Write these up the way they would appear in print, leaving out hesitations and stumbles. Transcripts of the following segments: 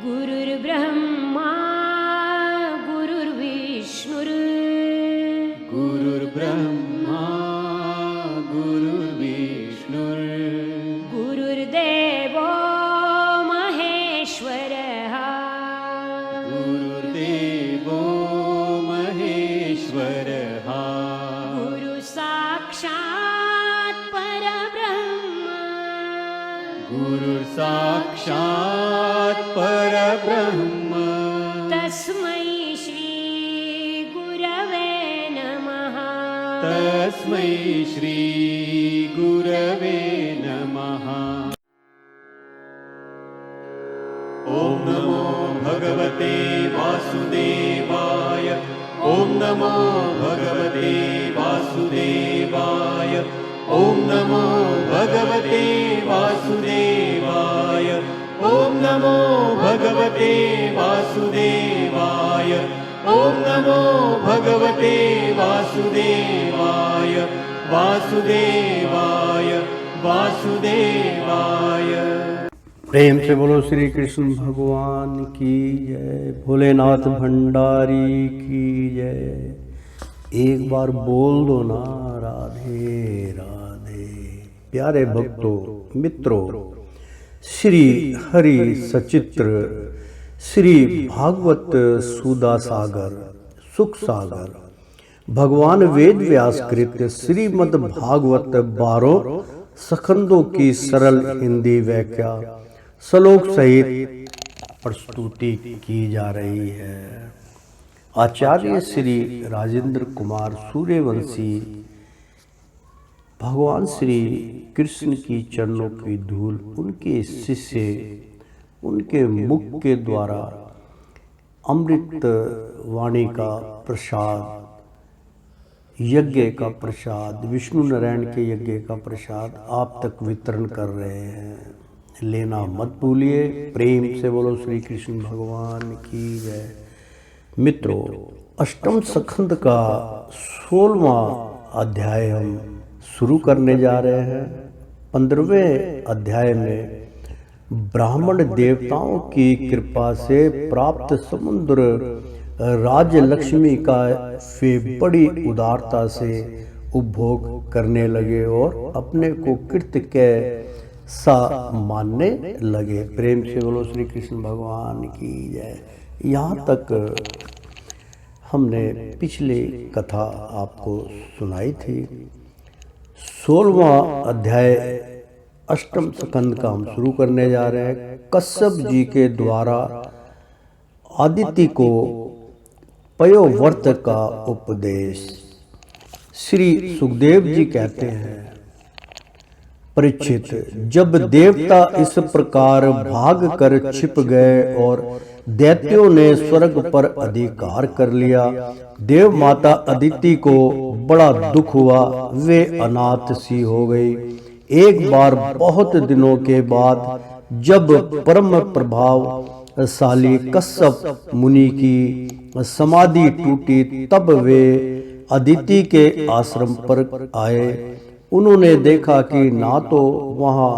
गुरुर्ब्रह्मा गुरुर्विष्णुर् गुरुर्ब्रह्मा गुरुर्विष्णुर् गुरुर्देवो महेश्वरः गुरुर्देवो महेश्वरः गुरुसाक्षात् परब्रह्म गुरुर्साक्षात् परब्रह्म तस्मै श्री गुरवे नमः तस्मै श्री गुरवे नमः। ॐ नमो भगवते वासुदेवाय ॐ नमो भगवते वासुदेवाय ॐ नमो भगवते वासुदेवाय ॐ नमो भगवते वासुदेवाय ॐ नमो भगवते वासुदेवाय वासुदेवाय वासुदेवाय। प्रेम से बोलो श्री कृष्ण भगवान की जय, भोलेनाथ भंडारी की जय। एक बार बोल दो ना राधे राधे। प्यारे भक्तों मित्रों, श्री हरि सचित्र श्री भागवत सुधा सागर सुख सागर भगवान वेद व्यास कृत श्रीमद् भागवत 12 स्कंदों की सरल हिंदी व्याख्या श्लोक सहित प्रस्तुति की जा रही है। आचार्य श्री राजेंद्र कुमार सूर्यवंशी भगवान श्री कृष्ण की चरणों की धूल उनके शिष्य उनके मुख के द्वारा अमृत वाणी का प्रसाद, यज्ञ का प्रसाद, विष्णु नारायण के यज्ञ का प्रसाद आप तक वितरण कर रहे हैं। लेना मत भूलिए। प्रेम से बोलो श्री कृष्ण भगवान की जय। मित्रों, अष्टम स्कंद का 16वां अध्याय हम शुरू करने जा रहे हैं। 15वें अध्याय में ब्राह्मण देवताओं की कृपा से प्राप्त समुद्र राज लक्ष्मी का वे बड़ी उदारता से उपभोग करने लगे और अपने को कृत्य के सा मानने लगे। प्रेम से बोलो श्री कृष्ण भगवान की जय। यहाँ तक हमने पिछली कथा आपको सुनाई थी। 16वां अध्याय अष्टम स्कंद का हम शुरू करने जा रहे हैं। कश्यप जी के द्वारा आदित्य को पयोव्रत का उपदेश। श्री सुखदेव जी कहते हैं, परीक्षित, जब देवता इस प्रकार भाग कर छिप गए और दैत्यों ने स्वर्ग पर अधिकार कर लिया, देव माता अदिति को बड़ा दुख हुआ। वे अनाथ सी हो गई। एक बार बहुत दिनों के बाद जब परम प्रभावशाली कश्यप मुनि की समाधि टूटी, तब वे अदिति के आश्रम पर आए। उन्होंने देखा कि ना तो वहाँ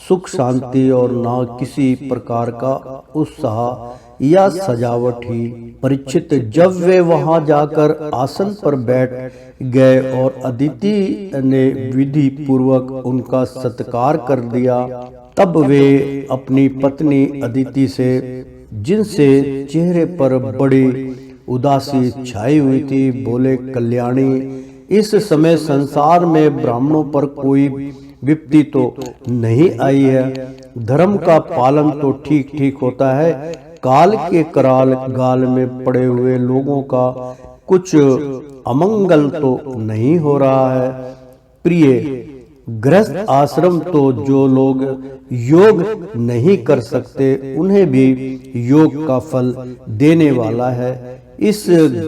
सुख शांति और ना किसी प्रकार का उत्साह या सजावट ही। परीक्षित, जब वे वहां जाकर आसन पर बैठ गए और अदिति ने विधि पूर्वक उनका सत्कार कर दिया, तब वे अपनी पत्नी अदिति से, जिनसे चेहरे पर बड़ी उदासी छाई हुई थी, बोले, कल्याणी, इस समय संसार में ब्राह्मणों पर कोई विपत्ति तो नहीं आई है। धर्म का पालन तो ठीक ठीक होता है। काल के कराल गाल में पड़े हुए लोगों का कुछ अमंगल तो नहीं हो रहा है। प्रिय, गृहस्थ आश्रम तो जो लोग योग नहीं कर सकते उन्हें भी योग का फल देने वाला है। इस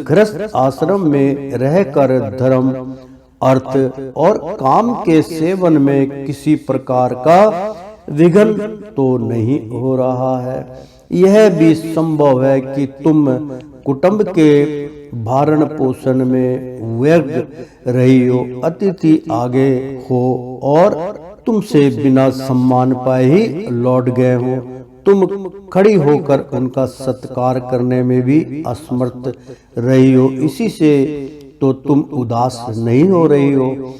गृहस्थ आश्रम में रहकर धर्म, अर्थ और काम के सेवन में किसी प्रकार का विघ्न तो नहीं हो रहा है। यह भी संभव है कि तुम कुटुंब के भरण पोषण में व्यग्र रही हो, अतिथि आगे हो और तुमसे बिना सम्मान पाए ही लौट गए हो। तुम खड़ी होकर उनका सत्कार करने में भी असमर्थ रही हो, इसी से तो तुम उदास नहीं हो रही हो।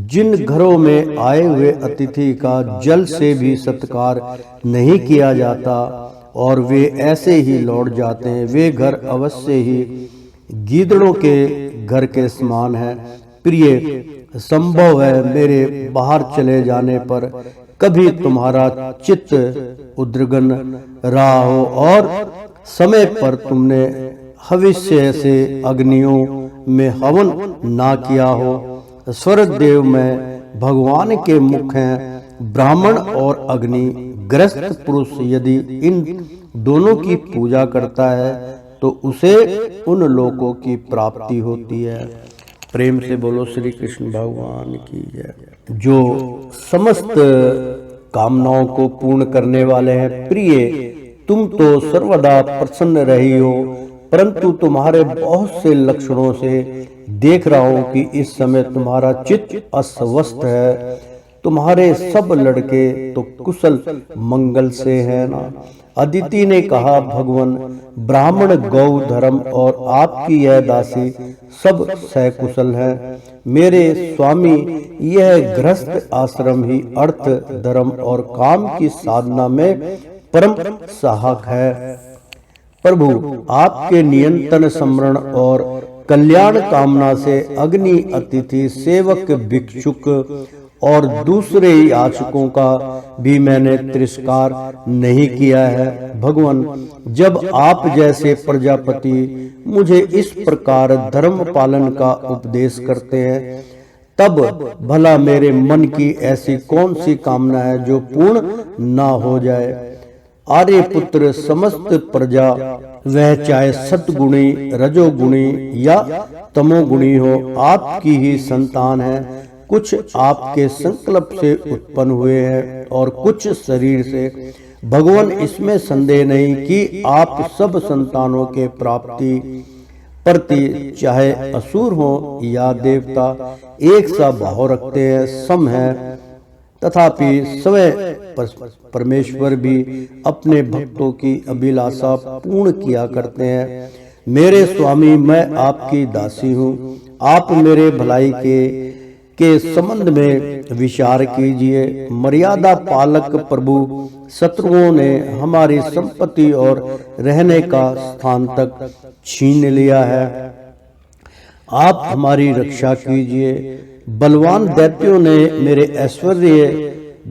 जिन घरों में आए हुए अतिथि का जल से भी सत्कार नहीं किया जाता और वे ऐसे ही लौट जाते हैं, वे घर अवश्य ही गीदड़ों के घर के समान है। प्रिय, संभव है मेरे बाहर चले जाने पर कभी तुम्हारा चित्त उद्रगन रहा हो और समय पर तुमने हविष्य से अग्नियों में हवन ना किया हो। स्वर्ग देव में भगवान के मुख हैं। ब्राह्मण और अग्नि गृहस्थ पुरुष यदि इन दोनों की पूजा करता है तो उसे उन लोकों की प्राप्ति होती है। प्रेम से बोलो श्री कृष्ण भगवान की जय। जो समस्त कामनाओं को पूर्ण करने वाले हैं। प्रिय, तुम तो सर्वदा प्रसन्न रही हो, परंतु तुम्हारे बहुत से लक्षणों से देख रहा हूं कि इस समय तुम्हारा चित्त अस्वस्थ है। तुम्हारे सब लड़के तो कुशल मंगल से हैं ना। अदिति ने कहा, भगवान, ब्राह्मण, गौ धर्म और आपकी यह दासी सब सकुशल है। मेरे स्वामी, यह गृहस्थ आश्रम ही अर्थ, धर्म और काम की साधना में परम सहायक है। प्रभु, आपके नियंत्रण, स्मरण और कल्याण कामना से अग्नि, अतिथि, सेवक, भिक्षुक और दूसरे याचकों का भी मैंने तिरस्कार नहीं किया है। भगवान, जब आप जैसे प्रजापति मुझे इस प्रकार धर्म पालन का उपदेश करते हैं, तब भला मेरे मन की ऐसी कौन सी कामना है जो पूर्ण ना हो जाए। आर्य पुत्र, समस्त प्रजा, वह चाहे सतगुणी, रजोगुणी या तमोगुणी हो, आपकी ही संतान है। कुछ आपके संकल्प से उत्पन्न हुए हैं और कुछ शरीर से। भगवान, इसमें संदेह नहीं कि आप सब संतानों के प्राप्ति प्रति चाहे असुर हो या देवता एक सा भाव रखते हैं, सम है। तथापि स्वयं परमेश्वर भी अपने भक्तों की अभिलाषा पूर्ण किया करते हैं। मेरे स्वामी, मैं आपकी दासी हूँ। आप मेरे भलाई के संबंध में विचार कीजिए। मर्यादा पालक प्रभु, शत्रुओं ने हमारी संपत्ति और रहने का स्थान तक छीन लिया है। आप हमारी रक्षा कीजिए। बलवान दैत्यों ने मेरे ऐश्वर्य,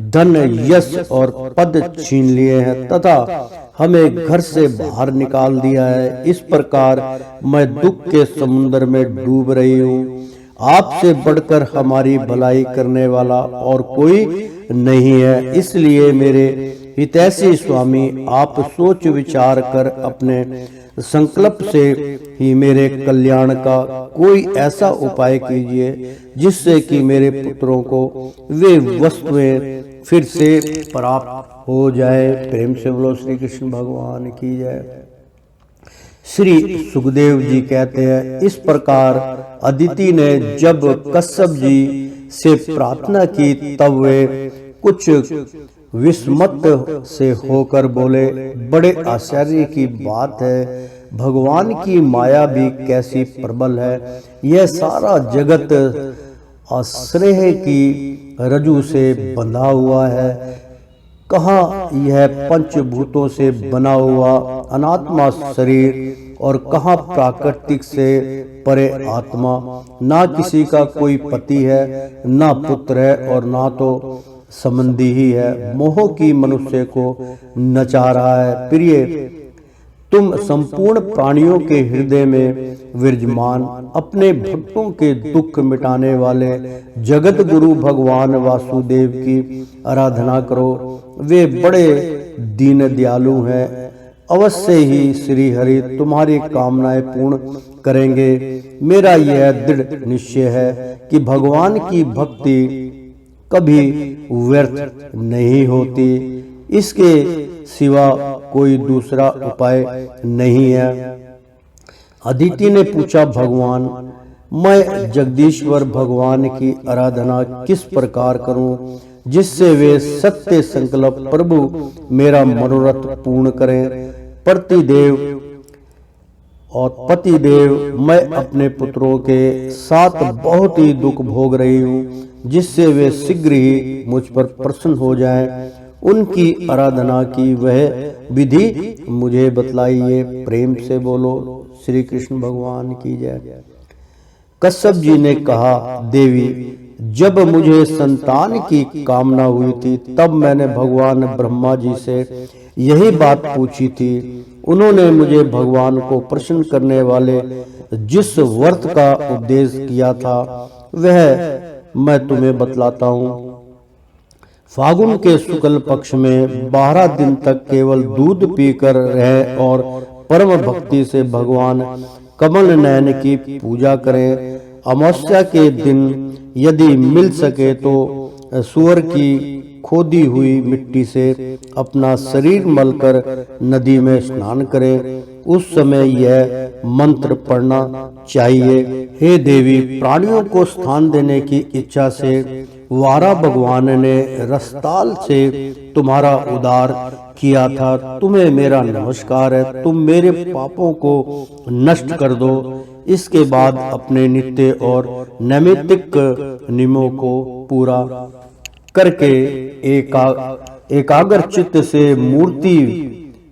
धन, यश और पद छीन लिए हैं तथा हमें घर से बाहर निकाल दिया है। इस प्रकार मैं दुख के समुद्र में डूब रही हूँ। आपसे बढ़कर हमारी भलाई करने वाला और कोई नहीं है। इसलिए मेरे हितैषी स्वामी, आप सोच विचार कर अपने संकल्प से ही मेरे कल्याण का कोई ऐसा उपाय कीजिए जिससे कि मेरे पुत्रों को वे वस्तुएं फिर से प्राप्त हो जाए। प्रेम से बोलो श्री कृष्ण भगवान की जय। श्री सुखदेव जी कहते हैं, इस प्रकार अदिति ने जब कश्यप जी से प्रार्थना की तब वे कुछ विस्मत से होकर बोले, बड़े आश्चर्य की बात है, भगवान की माया भी कैसी प्रबल है। यह सारा जगत आश्रय की रज्जु से बंधा हुआ है। कहाँ यह पंचभूतों से बना हुआ अनात्मा शरीर और कहाँ प्राकृतिक से परे आत्मा। ना किसी का कोई पति है, ना पुत्र है और ना तो संबंधी ही है। मोह की मनुष्य को नचा रहा है। प्रिय, तुम संपूर्ण प्राणियों के हृदय में विराजमान, अपने भक्तों के दुख मिटाने वाले जगत गुरु भगवान वासुदेव की आराधना करो। वे बड़े दीन दयालु हैं। अवश्य ही श्री हरि तुम्हारी कामनाएं पूर्ण करेंगे। मेरा यह दृढ़ निश्चय है कि भगवान की भक्ति कभी व्यर्थ नहीं होती। इसके सिवा कोई दूसरा उपाय नहीं है। अदिति ने पूछा, भगवान, मैं जगदीश्वर भगवान की आराधना किस प्रकार करूं जिससे वे सत्य संकल्प प्रभु मेरा मनोरथ पूर्ण करें। पतिदेव मैं अपने पुत्रों के साथ बहुत ही दुख भोग रही हूँ, जिससे वे शीघ्र ही मुझ पर प्रसन्न हो जाएं। उनकी आराधना की वह विधि मुझे बतलाइए। प्रेम से बोलो श्री कृष्ण भगवान की जय। कश्यप जी ने कहा, देवी, जब मुझे संतान की कामना हुई थी तब मैंने भगवान ब्रह्मा जी से यही बात पूछी थी। उन्होंने मुझे भगवान को प्रसन्न करने वाले जिस व्रत का उपदेश किया था वह मैं तुम्हें बतलाता हूँ। फागुन के शुक्ल पक्ष में 12 दिन तक केवल दूध पीकर रहे और परम भक्ति से भगवान कमल नयन की पूजा करें। अमावस्या के दिन यदि मिल सके तो सूअर की खोदी हुई मिट्टी से अपना शरीर मलकर नदी में स्नान करें। उस समय यह मंत्र पढ़ना चाहिए। हे देवी, प्राणियों को स्थान देने की इच्छा से वारा भगवान ने रसताल से तुम्हारा उद्धार किया था। तुम्हें मेरा नमस्कार है। तुम मेरे पापों को नष्ट कर दो। इसके बाद अपने नित्य और नैमित्तिक नियमों को पूरा करके एकाग्र चित्त से मूर्ति,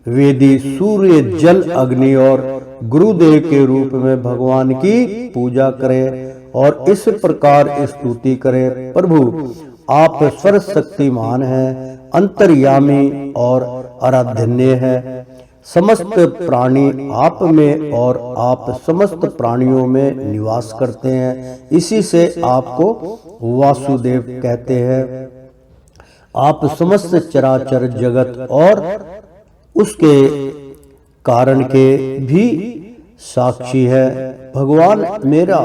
वेदी, सूर्य, जल, अग्नि और गुरुदेव के रूप में भगवान की पूजा करें और इस प्रकार स्तुति करें। प्रभु, आप सर्वशक्तिमान हैं, अंतर्यामी और आराधन्य है। समस्त प्राणी आप में और आप समस्त प्राणियों में निवास करते हैं। इसी से आपको वासुदेव कहते हैं। आप समस्त चराचर जगत और उसके कारण के भी साक्षी है। भगवान मेरा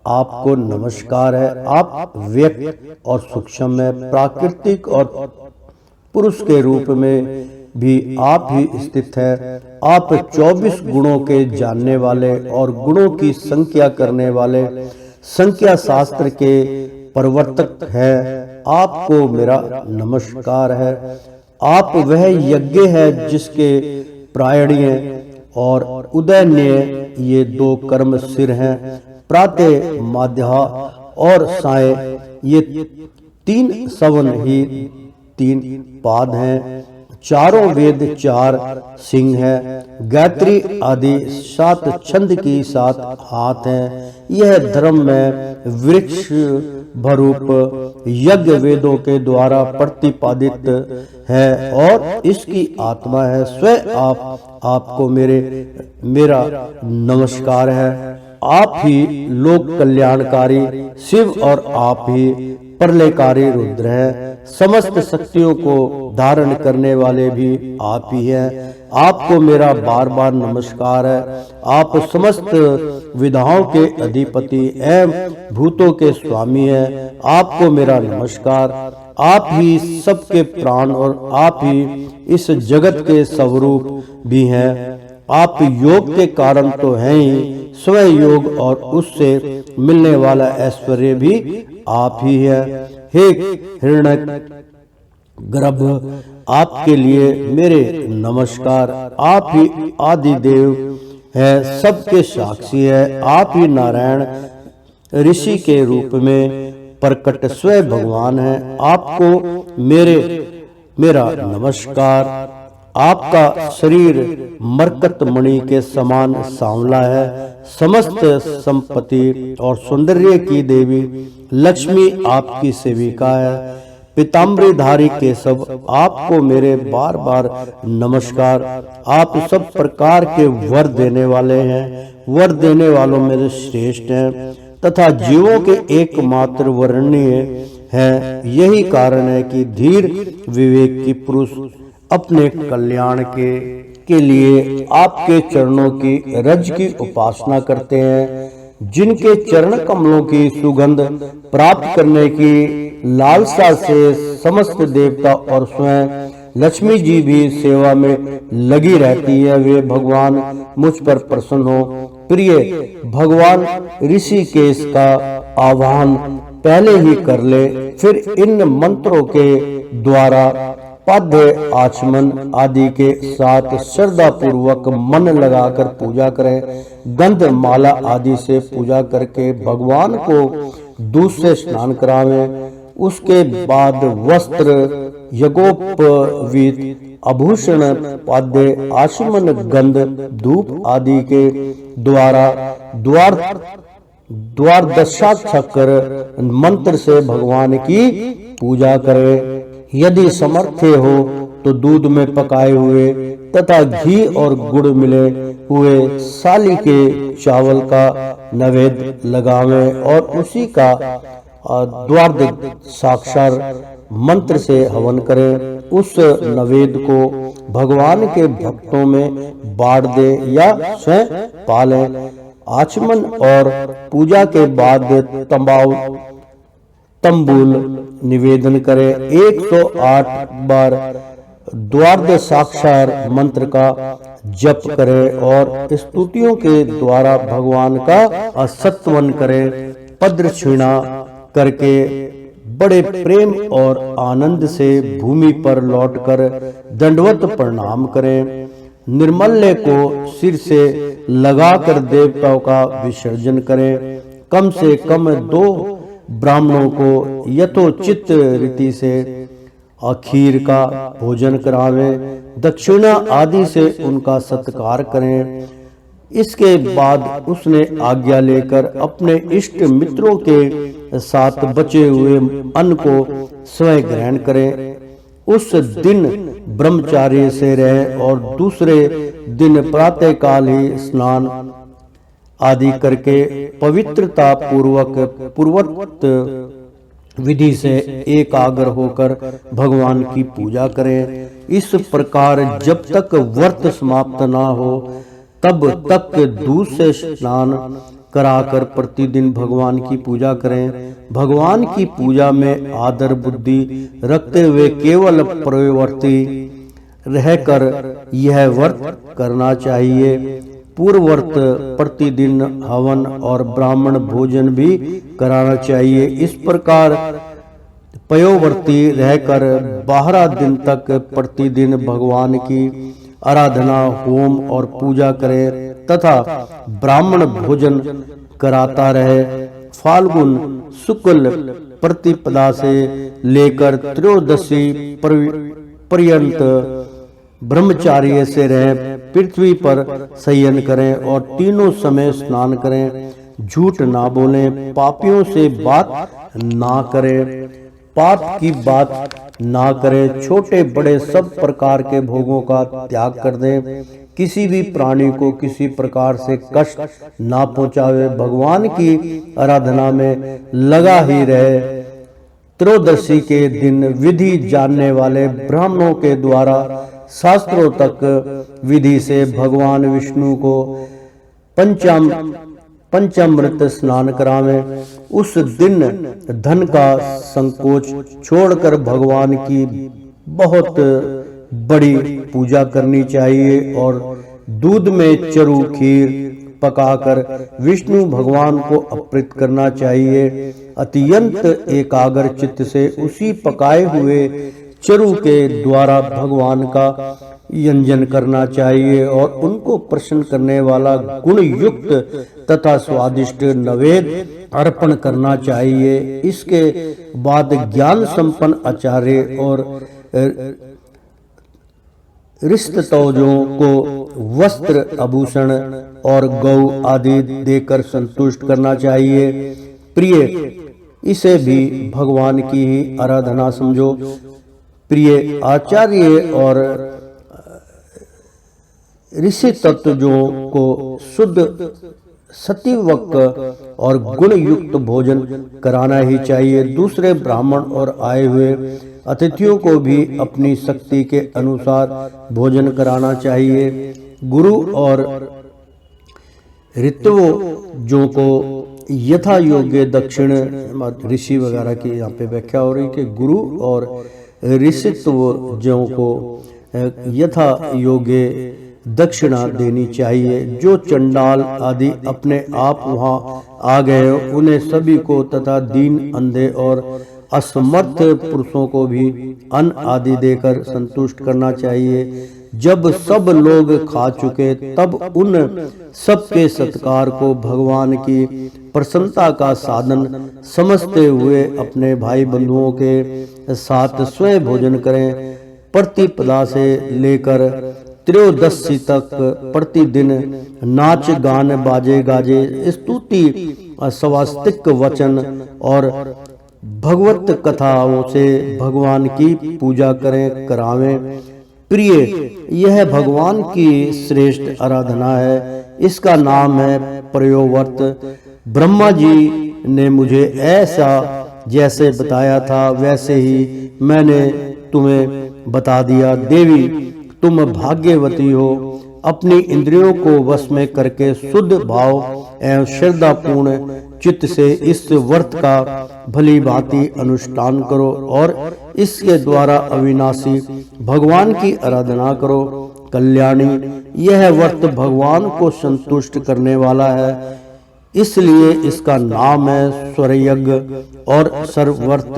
आपको नमस्कार है। आप व्यक्त और सूक्ष्म में, प्राकृतिक और पुरुष के रूप में भी आप ही स्थित है। आप 24 गुणों के जानने वाले और गुणों की संख्या करने वाले संख्या शास्त्र के प्रवर्तक है। आपको मेरा नमस्कार है। आप वह यज्ञ है जिसके प्रायणीय और उदयनीय ये 2 कर्म सिर हैं। प्रातः, मध्य और साय ये 3 सवन ही 3 पाद हैं। चारों वेद 4 सिंह हैं। गायत्री आदि 7 छंद की 7 हाथ हैं। यह धर्म में वृक्ष भरूप यज्ञ वेदों के द्वारा प्रतिपादित है और इसकी आत्मा है। स्वयं आपको मेरा नमस्कार है। आप ही लोक कल्याणकारी शिव और आप ही प्रलयकारी रुद्र हैं। समस्त शक्तियों को धारण करने वाले भी आप ही हैं। आपको मेरा बार बार नमस्कार है। आप समस्त विधाओं के अधिपति एवं भूतों के स्वामी हैं। आपको मेरा नमस्कार। आप ही सबके प्राण और आप ही इस जगत के स्वरूप भी हैं। आप योग के कारण तो हैं ही, स्वयं योग और उससे मिलने वाला ऐश्वर्य भी आप ही है। हे हिरण्य गर्भ, आपके लिए मेरे नमस्कार। आप ही आदि देव है, सबके साक्षी है। आप ही नारायण ऋषि के रूप में प्रकट स्वयं भगवान है। आपको मेरा नमस्कार। आपका शरीर मरकत मणि के समान सांवला है। समस्त संपत्ति और सौंदर्य की देवी लक्ष्मी आपकी सेविका है। पीताम्बरधारी केशव, आपको मेरे बार बार नमस्कार। आप सब प्रकार के वर देने वाले हैं। वर देने वालों में श्रेष्ठ हैं तथा जीवों के एकमात्र वर्णनीय हैं। यही कारण है कि धीर विवेक की पुरुष अपने कल्याण के लिए आपके चरणों की रज की उपासना करते हैं। जिनके चरण कमलों की सुगंध प्राप्त करने की लालसा से समस्त देवता और स्वयं लक्ष्मी जी भी सेवा में लगी रहती है, वे भगवान मुझ पर प्रसन्न हो। प्रिय भगवान ऋषिकेश का आह्वान पहले ही कर ले। फिर इन मंत्रों के द्वारा पाद्य आचमन आदि के साथ श्रद्धा पूर्वक मन लगाकर पूजा करें। गंध माला आदि से पूजा करके भगवान को दूध से स्नान करावें। उसके बाद वस्त्र, यज्ञोपवीत, आभूषण, पाद्य आचमन, गंध, धूप आदि के द्वारा द्वादशा चक्र मंत्र से भगवान की पूजा करें। यदि समर्थ हो तो दूध में पकाए हुए तथा घी और गुड़ मिले हुए साली के चावल का नैवेद्य लगावें और उसी का द्वादश साक्षार मंत्र से हवन करें। उस नैवेद्य को भगवान के भक्तों में बांट दे या स्वयं पालें। आचमन और पूजा के बाद तंबूल निवेदन करें। 108 बार द्वादश साक्षार मंत्र का जप करें और स्तुतियों के द्वारा भगवान का स्तवन करें। पद्र छीना करके बड़े प्रेम और आनंद से भूमि पर लौटकर दंडवत प्रणाम करें। निर्मल्य को सिर से लगाकर देवताओं का विसर्जन करें। कम से कम 2 ब्राह्मणों को यथोचित रीति से खीर का भोजन करावें। दक्षिणा आदि से उनका सत्कार करें। इसके बाद उसने आज्ञा लेकर अपने इष्ट मित्रों के साथ बचे हुए अन्न को स्वयं ग्रहण करें। उस दिन ब्रह्मचार्य से रहे और दूसरे दिन प्रातः काल ही स्नान आदि करके पवित्रता पूर्वक विधि से एकाग्र होकर भगवान की पूजा करें। इस प्रकार जब तक व्रत समाप्त ना हो तब तक दूध से स्नान कराकर प्रतिदिन भगवान की पूजा करें। भगवान की पूजा में आदर बुद्धि रखते हुए केवल प्रवृत्ति रहकर यह व्रत करना चाहिए। पूर्वव्रत प्रतिदिन हवन और ब्राह्मण भोजन भी कराना चाहिए। इस प्रकार पयोवर्ती रहकर 12 दिन तक प्रतिदिन भगवान की आराधना, होम और पूजा करे तथा ब्राह्मण भोजन कराता रहे। फाल्गुन शुक्ल प्रतिपदा से लेकर त्रयोदशी पर्यंत ब्रह्मचार्य से रहे। पृथ्वी पर शयन करें और तीनों समय स्नान करें। झूठ ना बोलें, पापियों से बात ना करें, पाप की बात ना करें। छोटे बड़े सब प्रकार के भोगों का त्याग कर दें। किसी भी प्राणी को किसी प्रकार से कष्ट ना पहुंचावे। भगवान की आराधना में लगा ही रहे। त्रयोदशी के दिन विधि जानने वाले ब्राह्मणों के द्वारा शास्त्रों तक विधि से भगवान विष्णु को पंचामृत स्नान करावें। उस दिन धन का संकोच छोड़कर भगवान की बहुत बड़ी पूजा करनी चाहिए और दूध में चरु खीर पकाकर विष्णु भगवान को अर्पित करना चाहिए। अत्यंत एकाग्र चित्त से उसी पकाए हुए चरु के द्वारा भगवान का यंजन करना चाहिए और उनको प्रसन्न करने वाला गुण युक्त तथा स्वादिष्ट नैवेद्य अर्पण करना चाहिए। इसके बाद ज्ञान संपन्न आचार्य और रिश्ततौजों को वस्त्र, आभूषण और गौ आदि देकर संतुष्ट करना चाहिए। प्रिय, इसे भी भगवान की ही आराधना समझो। प्रिय आचार्य और ऋषि तत्वजों को शुद्ध सतीवक और गुण युक्त भोजन कराना ही चाहिए। दूसरे ब्राह्मण और आए हुए अतिथियों को भी अपनी शक्ति के अनुसार भोजन कराना चाहिए। गुरु और ऋतुजों को यथा योग्य दक्षिण, ऋषि वगैरह की यहाँ पे व्याख्या हो रही कि गुरु और ऋषित्वजों को यथा योग्य दक्षिणा देनी चाहिए। जो चंडाल आदि अपने आप वहां आ गए उन्हें सभी को तथा दीन, अंधे और असमर्थ पुरुषों को भी अन्न आदि देकर संतुष्ट करना चाहिए। जब सब लोग खा चुके तब उन सबके सत्कार को भगवान की प्रसन्नता का साधन समझते हुए अपने भाई बंधुओं के साथ स्वयं भोजन करें। प्रतिपदा से लेकर त्रयोदशी तक प्रतिदिन नाच गान, बाजे गाजे, स्तुति, स्वास्तिक वचन और भगवत कथाओं से भगवान की पूजा करें, करावें। प्रिय, यह भगवान की श्रेष्ठ आराधना है। इसका नाम है प्रयोव्रत। ब्रह्मा जी ने मुझे ऐसा जैसे बताया था वैसे ही मैंने तुम्हें बता दिया। देवी, तुम भाग्यवती हो। अपनी इंद्रियों को वश में करके शुद्ध भाव एवं श्रद्धापूर्ण चित्त से इस व्रत का भली भांति अनुष्ठान करो और इसके द्वारा अविनाशी भगवान की आराधना करो। कल्याणी, यह व्रत भगवान को संतुष्ट करने वाला है, इसलिए इसका नाम है स्वरयज्ञ और सर्वव्रत।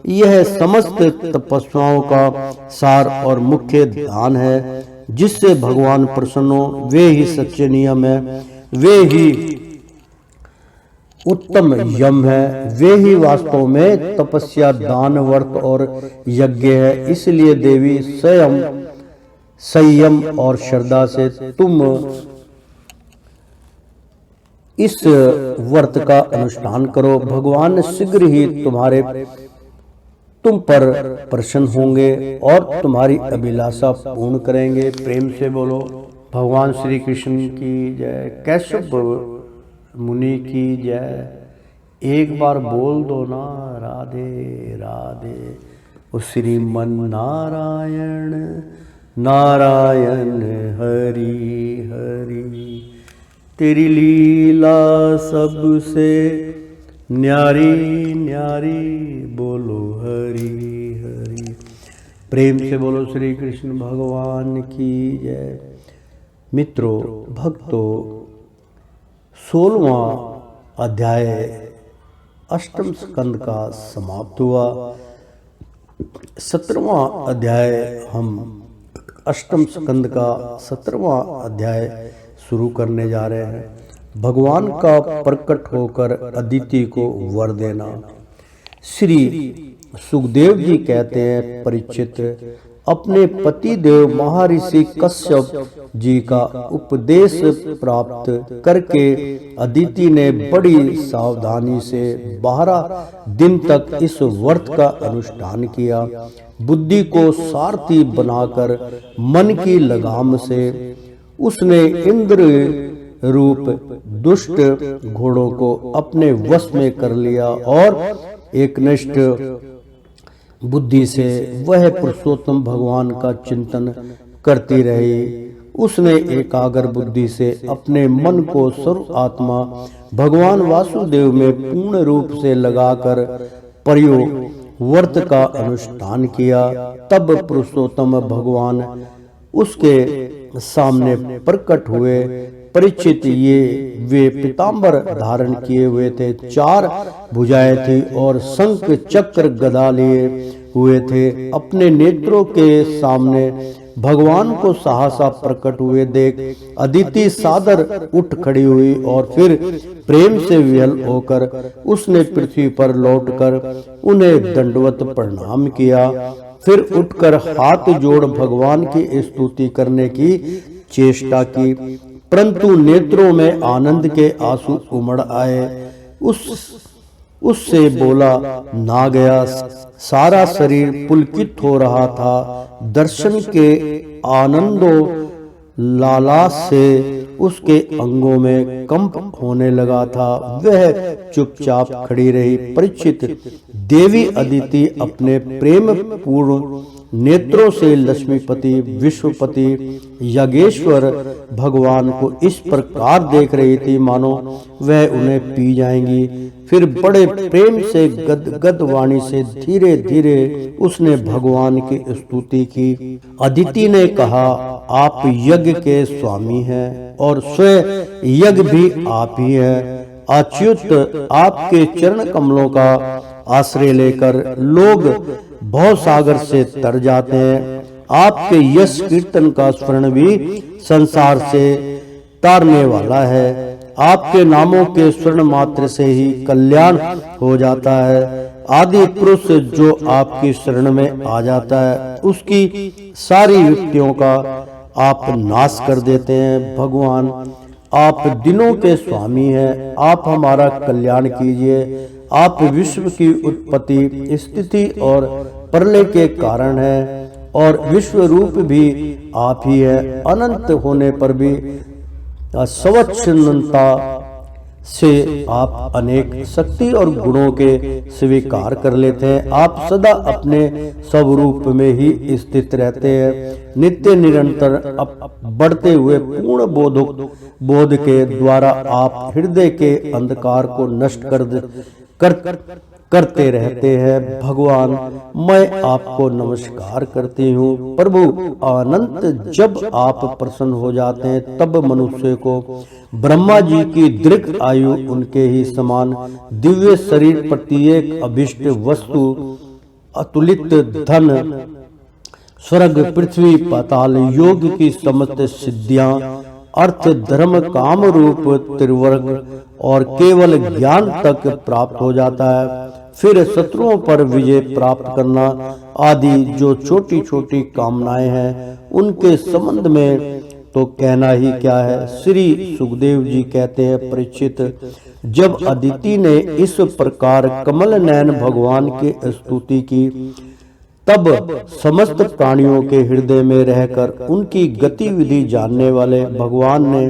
यह समस्त तपस्याओं का सार और मुख्य ध्यान है, जिससे भगवान प्रसन्न हो। वे ही सच्चे नियम है, वे ही उत्तम यम है, वे ही वास्तव में तपस्या, दान, व्रत और यज्ञ है। इसलिए देवी स्वयं संयम और श्रद्धा से तुम इस व्रत का अनुष्ठान करो। भगवान शीघ्र ही तुम पर प्रसन्न होंगे और तुम्हारी अभिलाषा पूर्ण करेंगे। प्रेम से बोलो भगवान श्री कृष्ण की जय, कैशव मुनि की जय। एक बार बोल दो ना राधे राधे। ओ श्रीमन नारायण नारायण हरि हरि। तेरी लीला सबसे न्यारी न्यारी, बोलो हरि हरि। प्रेम से बोलो श्री कृष्ण भगवान की जय। मित्रों, भक्तों, 16वां अध्याय अष्टम स्कंद का समाप्त हुआ। 17वां अध्याय हम अष्टम स्कंद का 17वां अध्याय शुरू करने जा रहे हैं। भगवान का प्रकट होकर अदिति को वर देना। श्री सुखदेव जी कहते हैं, परीक्षित, अपने पति देव महर्षि कश्यप जी का उपदेश प्राप्त करके अदिति ने बड़ी सावधानी से 12 दिन तक इस व्रत का अनुष्ठान किया। बुद्धि को सारथी बनाकर मन की लगाम से उसने इंद्र रूप दुष्ट घोड़ों को अपने वश में कर लिया और एकनिष्ठ बुद्धि से वह पुरुषोत्तम भगवान का चिंतन करती रही। उसने एकाग्र बुद्धि से अपने मन को सर्व आत्मा भगवान वासुदेव में पूर्ण रूप से लगाकर प्रयोग व्रत का अनुष्ठान किया। तब पुरुषोत्तम भगवान उसके सामने प्रकट हुए। परीक्षित, ये वे पीतांबर धारण किए हुए थे, 4 भुजाएं थी और शंख चक्र गदा लिए हुए थे। अपने नेत्रों के सामने भगवान को सहसा प्रकट हुए देख अदिति सादर उठ खड़ी हुई और फिर प्रेम से विह्वल होकर उसने पृथ्वी पर लौटकर उन्हें दंडवत प्रणाम किया। फिर उठकर हाथ जोड़ भगवान की स्तुति करने की चेष्टा की, परंतु नेत्रों में आनंद के आंसू उमड़ आए। उससे बोला ना गया। सारा शरीर पुलकित हो रहा था। दर्शन के आनंदो लालास से उसके अंगों में कंप होने लगा था। वह चुपचाप खड़ी रही। परीक्षित, देवी अदिति अपने प्रेम पूर्ण नेत्रों से लक्ष्मीपति, विश्वपति, यज्ञेश्वर भगवान को इस प्रकार देख रही थी मानो वह उन्हें पी जाएंगी। फिर बड़े प्रेम से गदगद वाणी से धीरे धीरे उसने भगवान की स्तुति की। अदिति ने कहा, आप यज्ञ के स्वामी हैं और स्वयं यज्ञ भी आप ही हैं। अच्युत, आपके चरण कमलों का आश्रय लेकर लोग भव सागर से तर जाते हैं। आपके यश कीर्तन का स्मरण भी संसार से तारने वाला है। आपके नामों के स्वर्ण मात्र से ही कल्याण हो जाता है। आदि पुरुष जो आपकी शरण में आ जाता है उसकी सारी युक्तियों का आप नाश कर देते हैं। भगवान, आप दिनों के स्वामी हैं, आप हमारा कल्याण कीजिए। आप विश्व की उत्पत्ति, स्थिति और प्रलय के कारण हैं और विश्व रूप भी आप ही है। अनंत होने पर भी स्वच्छंदता से आप अनेक शक्ति और गुणों के स्वीकार कर लेते हैं। आप सदा अपने स्वरूप में ही स्थित रहते हैं। नित्य निरंतर बढ़ते हुए पूर्ण बोध के द्वारा आप हृदय के अंधकार को नष्ट करते रहते हैं। भगवान, मैं आपको नमस्कार करती हूँ। प्रभु अनंत, जब आप प्रसन्न हो जाते हैं तब मनुष्य को ब्रह्मा जी की दीर्घ आयु, उनके ही समान दिव्य शरीर, प्रत्येक अभिष्ट वस्तु, अतुलित धन, स्वर्ग, पृथ्वी, पाताल, योग की समस्त सिद्धियां, अर्थ, धर्म, काम रूप त्रिवर्ग और केवल ज्ञान तक प्राप्त हो जाता है। फिर शत्रुओं पर विजय प्राप्त करना आदि जो छोटी छोटी कामनाएं हैं उनके संबंध में तो कहना ही क्या है। श्री सुखदेव जी कहते हैं, परीक्षित, जब अदिति ने इस प्रकार कमल नयन भगवान की स्तुति की तब समस्त प्राणियों के हृदय में रहकर उनकी गतिविधि जानने वाले भगवान ने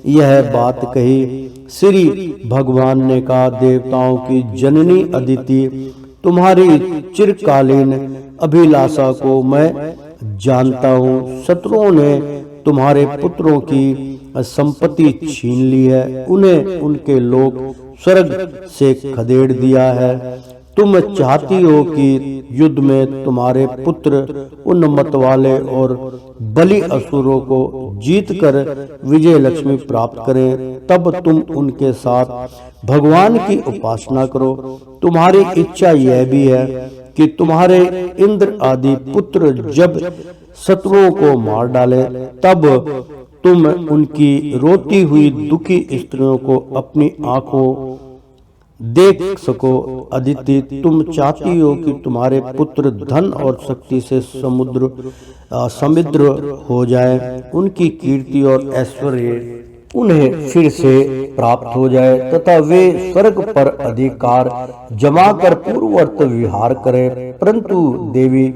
यह बात कही। श्री भगवान ने कहा, देवताओं की जननी अदिति, तुम्हारी चिरकालीन अभिलाषा को मैं जानता हूँ। शत्रुओं ने तुम्हारे पुत्रों की संपत्ति छीन ली है, उन्हें उनके लोक स्वर्ग से खदेड़ दिया है। तुम चाहती हो कि युद्ध में तुम्हारे पुत्र उन मतवाले और बलि असुरों को जीतकर विजय लक्ष्मी प्राप्त करें, तब तुम उनके साथ भगवान की उपासना करो। तुम्हारी इच्छा यह भी है कि तुम्हारे इंद्र आदि पुत्र जब शत्रुओं को मार डाले तब तुम उनकी रोती हुई दुखी स्त्रियों को अपनी आंखों देख सको। अदिति, तुम चाहती हो कि तुम्हारे पुत्र धन और शक्ति से समृद्ध हो जाए, उनकी कीर्ति और ऐश्वर्य उन्हें फिर से प्राप्त हो जाए तथा वे स्वर्ग पर अधिकार जमाकर पूर्ववत विहार करें। परंतु देवी,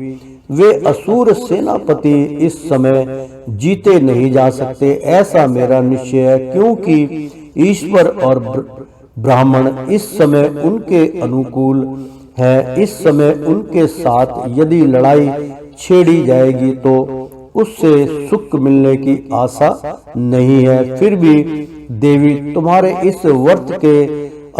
वे असुर सेनापति इस समय जीते नहीं जा सकते, ऐसा मेरा निश्चय है, क्योंकि ईश्वर और ब्राह्मण इस समय उनके अनुकूल है। इस समय उनके साथ यदि लड़ाई छेड़ी जाएगी तो उससे सुख मिलने की आशा नहीं है। फिर भी देवी, तुम्हारे इस व्रत के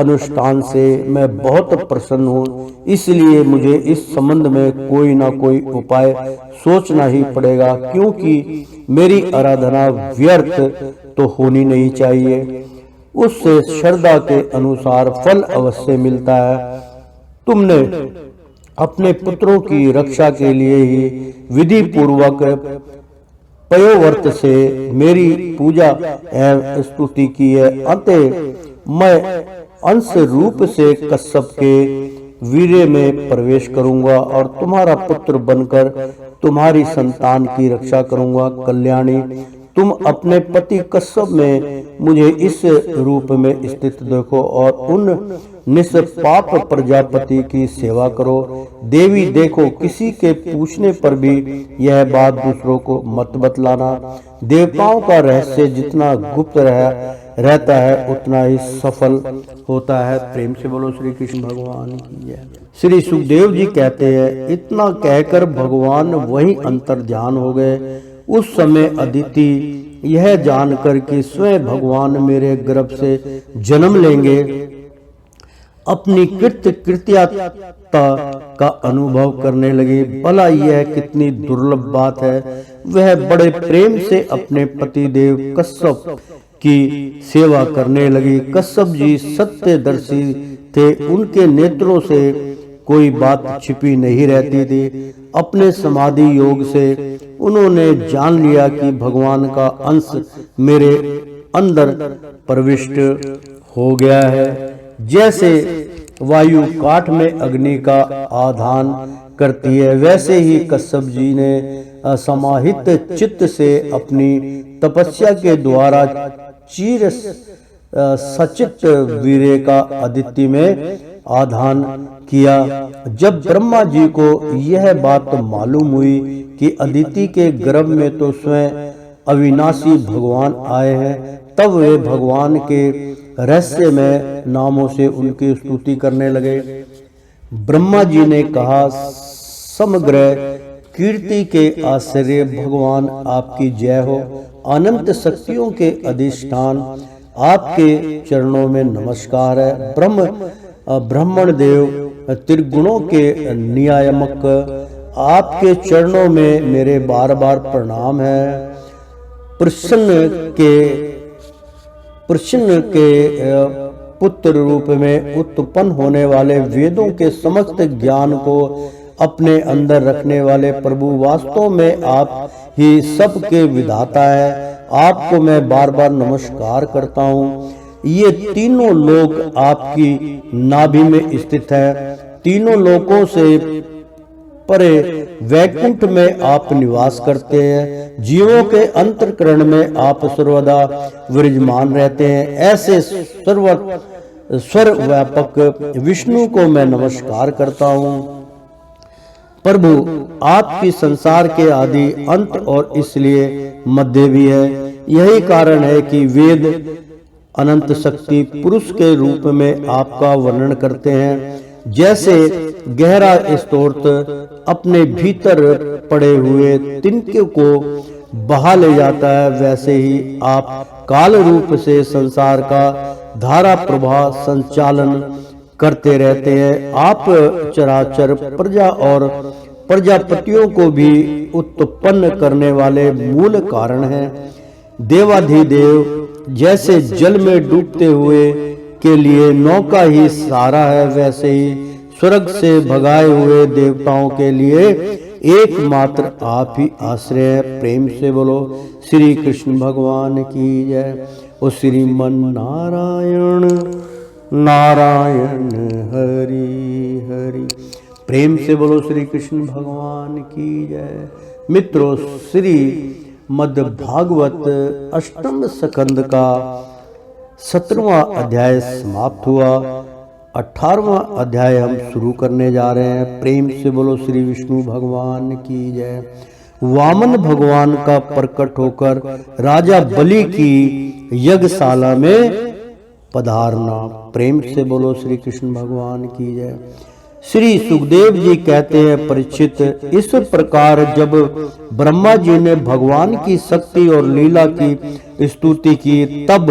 अनुष्ठान से मैं बहुत प्रसन्न हूँ, इसलिए मुझे इस संबंध में कोई ना कोई उपाय सोचना ही पड़ेगा, क्योंकि मेरी आराधना व्यर्थ तो होनी नहीं चाहिए, उससे श्रद्धा के अनुसार फल अवश्य मिलता है। तुमने अपने पुत्रों की रक्षा के लिए ही विधि पूर्वक पयोव्रत से मेरी पूजा एवं स्तुति की है। अतः मैं अंश रूप से कश्यप के वीर्य में प्रवेश करूंगा और तुम्हारा पुत्र बनकर तुम्हारी संतान की रक्षा करूंगा। कल्याणी, तुम अपने पति कश्यप में मुझे इस रूप में स्थित देखो और उन निष्पाप प्रजापति की सेवा करो। देवी, देखो, किसी के पूछने पर भी यह बात दूसरों को मत बतलाना। देवताओं का रहस्य जितना गुप्त रहता है उतना ही सफल होता है। प्रेम से बोलो श्री कृष्ण भगवान की जय। श्री सुखदेव जी कहते हैं, इतना कहकर भगवान वहीं अंतर्ध्यान हो गए। उस समय अदिति यह जानकर कि स्वयं भगवान मेरे गर्भ से जन्म लेंगे, अपनी कृत्यता का अनुभव करने लगी। भला यह कितनी दुर्लभ बात है। वह बड़े प्रेम से अपने पति देव कश्यप की सेवा करने लगी। कश्यप जी सत्यदर्शी थे, उनके नेत्रों से कोई बात छिपी नहीं रहती थी। अपने समाधि योग से उन्होंने जान लिया कि भगवान का अंश मेरे अंदर प्रविष्ट हो गया है। जैसे वायु काठ में अग्नि का आधान करती है, वैसे ही कश्यप जी ने समाहित चित्त से अपनी तपस्या के द्वारा चीर सचित वीर्य का अदिति में आधान किया। जब ब्रह्मा जी को यह बात मालूम हुई कि अदिति के गर्भ में तो स्वयं अविनाशी भगवान आए हैं, तब वे भगवान के रहस्यमय नामों से उनकी स्तुति करने लगे। ब्रह्मा जी ने कहा, समग्र कीर्ति के आश्चर्य भगवान आपकी जय हो। अनंत शक्तियों के अधिष्ठान आपके चरणों में नमस्कार है। ब्राह्मण देव त्रिगुणों के नियामक आपके चरणों में मेरे बार बार प्रणाम है। प्रसन्न के पुत्र रूप में उत्पन्न होने वाले वेदों के समस्त ज्ञान को अपने अंदर रखने वाले प्रभु, वास्तव में आप ही सबके विधाता है। आपको मैं बार बार नमस्कार करता हूँ। ये तीनों लोक आपकी नाभि में स्थित है। तीनों लोकों से परे वैकुंठ में आप निवास करते हैं। जीवों के अंतःकरण में आप सर्वदा विराजमान रहते हैं। ऐसे सर्वव्यापक विष्णु को मैं नमस्कार करता हूँ। प्रभु, आपकी संसार के आदि अंत और इसलिए मध्य भी है। यही कारण है कि वेद अनंत शक्ति पुरुष के रूप में आपका वर्णन करते हैं। जैसे गहरा स्तोत्र अपने भीतर पड़े हुए तिनके को बहा ले जाता है, वैसे ही आप काल रूप से संसार का धारा प्रवाह संचालन करते रहते हैं। आप चराचर प्रजा और प्रजापतियों को भी उत्पन्न करने वाले मूल कारण हैं। देवाधिदेव जैसे जल में डूबते हुए के लिए नौका ही सहारा है, वैसे ही स्वर्ग से भगाए हुए देवताओं के लिए एकमात्र आप ही आश्रय है। प्रेम से बोलो श्री कृष्ण भगवान की जय। ओ श्रीमन नारायण नारायण हरि हरि। प्रेम से बोलो श्री कृष्ण भगवान की जय। मित्रों, श्री मद् भागवत अष्टम स्कंद का 17वां अध्याय समाप्त हुआ। 18वां अध्याय हम शुरू करने जा रहे हैं। प्रेम से बोलो श्री विष्णु भगवान की जय। वामन भगवान का प्रकट होकर राजा बलि की यज्ञशाला में पधारना। प्रेम से बोलो श्री कृष्ण भगवान की जय। श्री सुखदेव जी कहते हैं, परीक्षित, इस प्रकार जब ब्रह्मा जी ने भगवान की शक्ति और लीला की स्तुति की, तब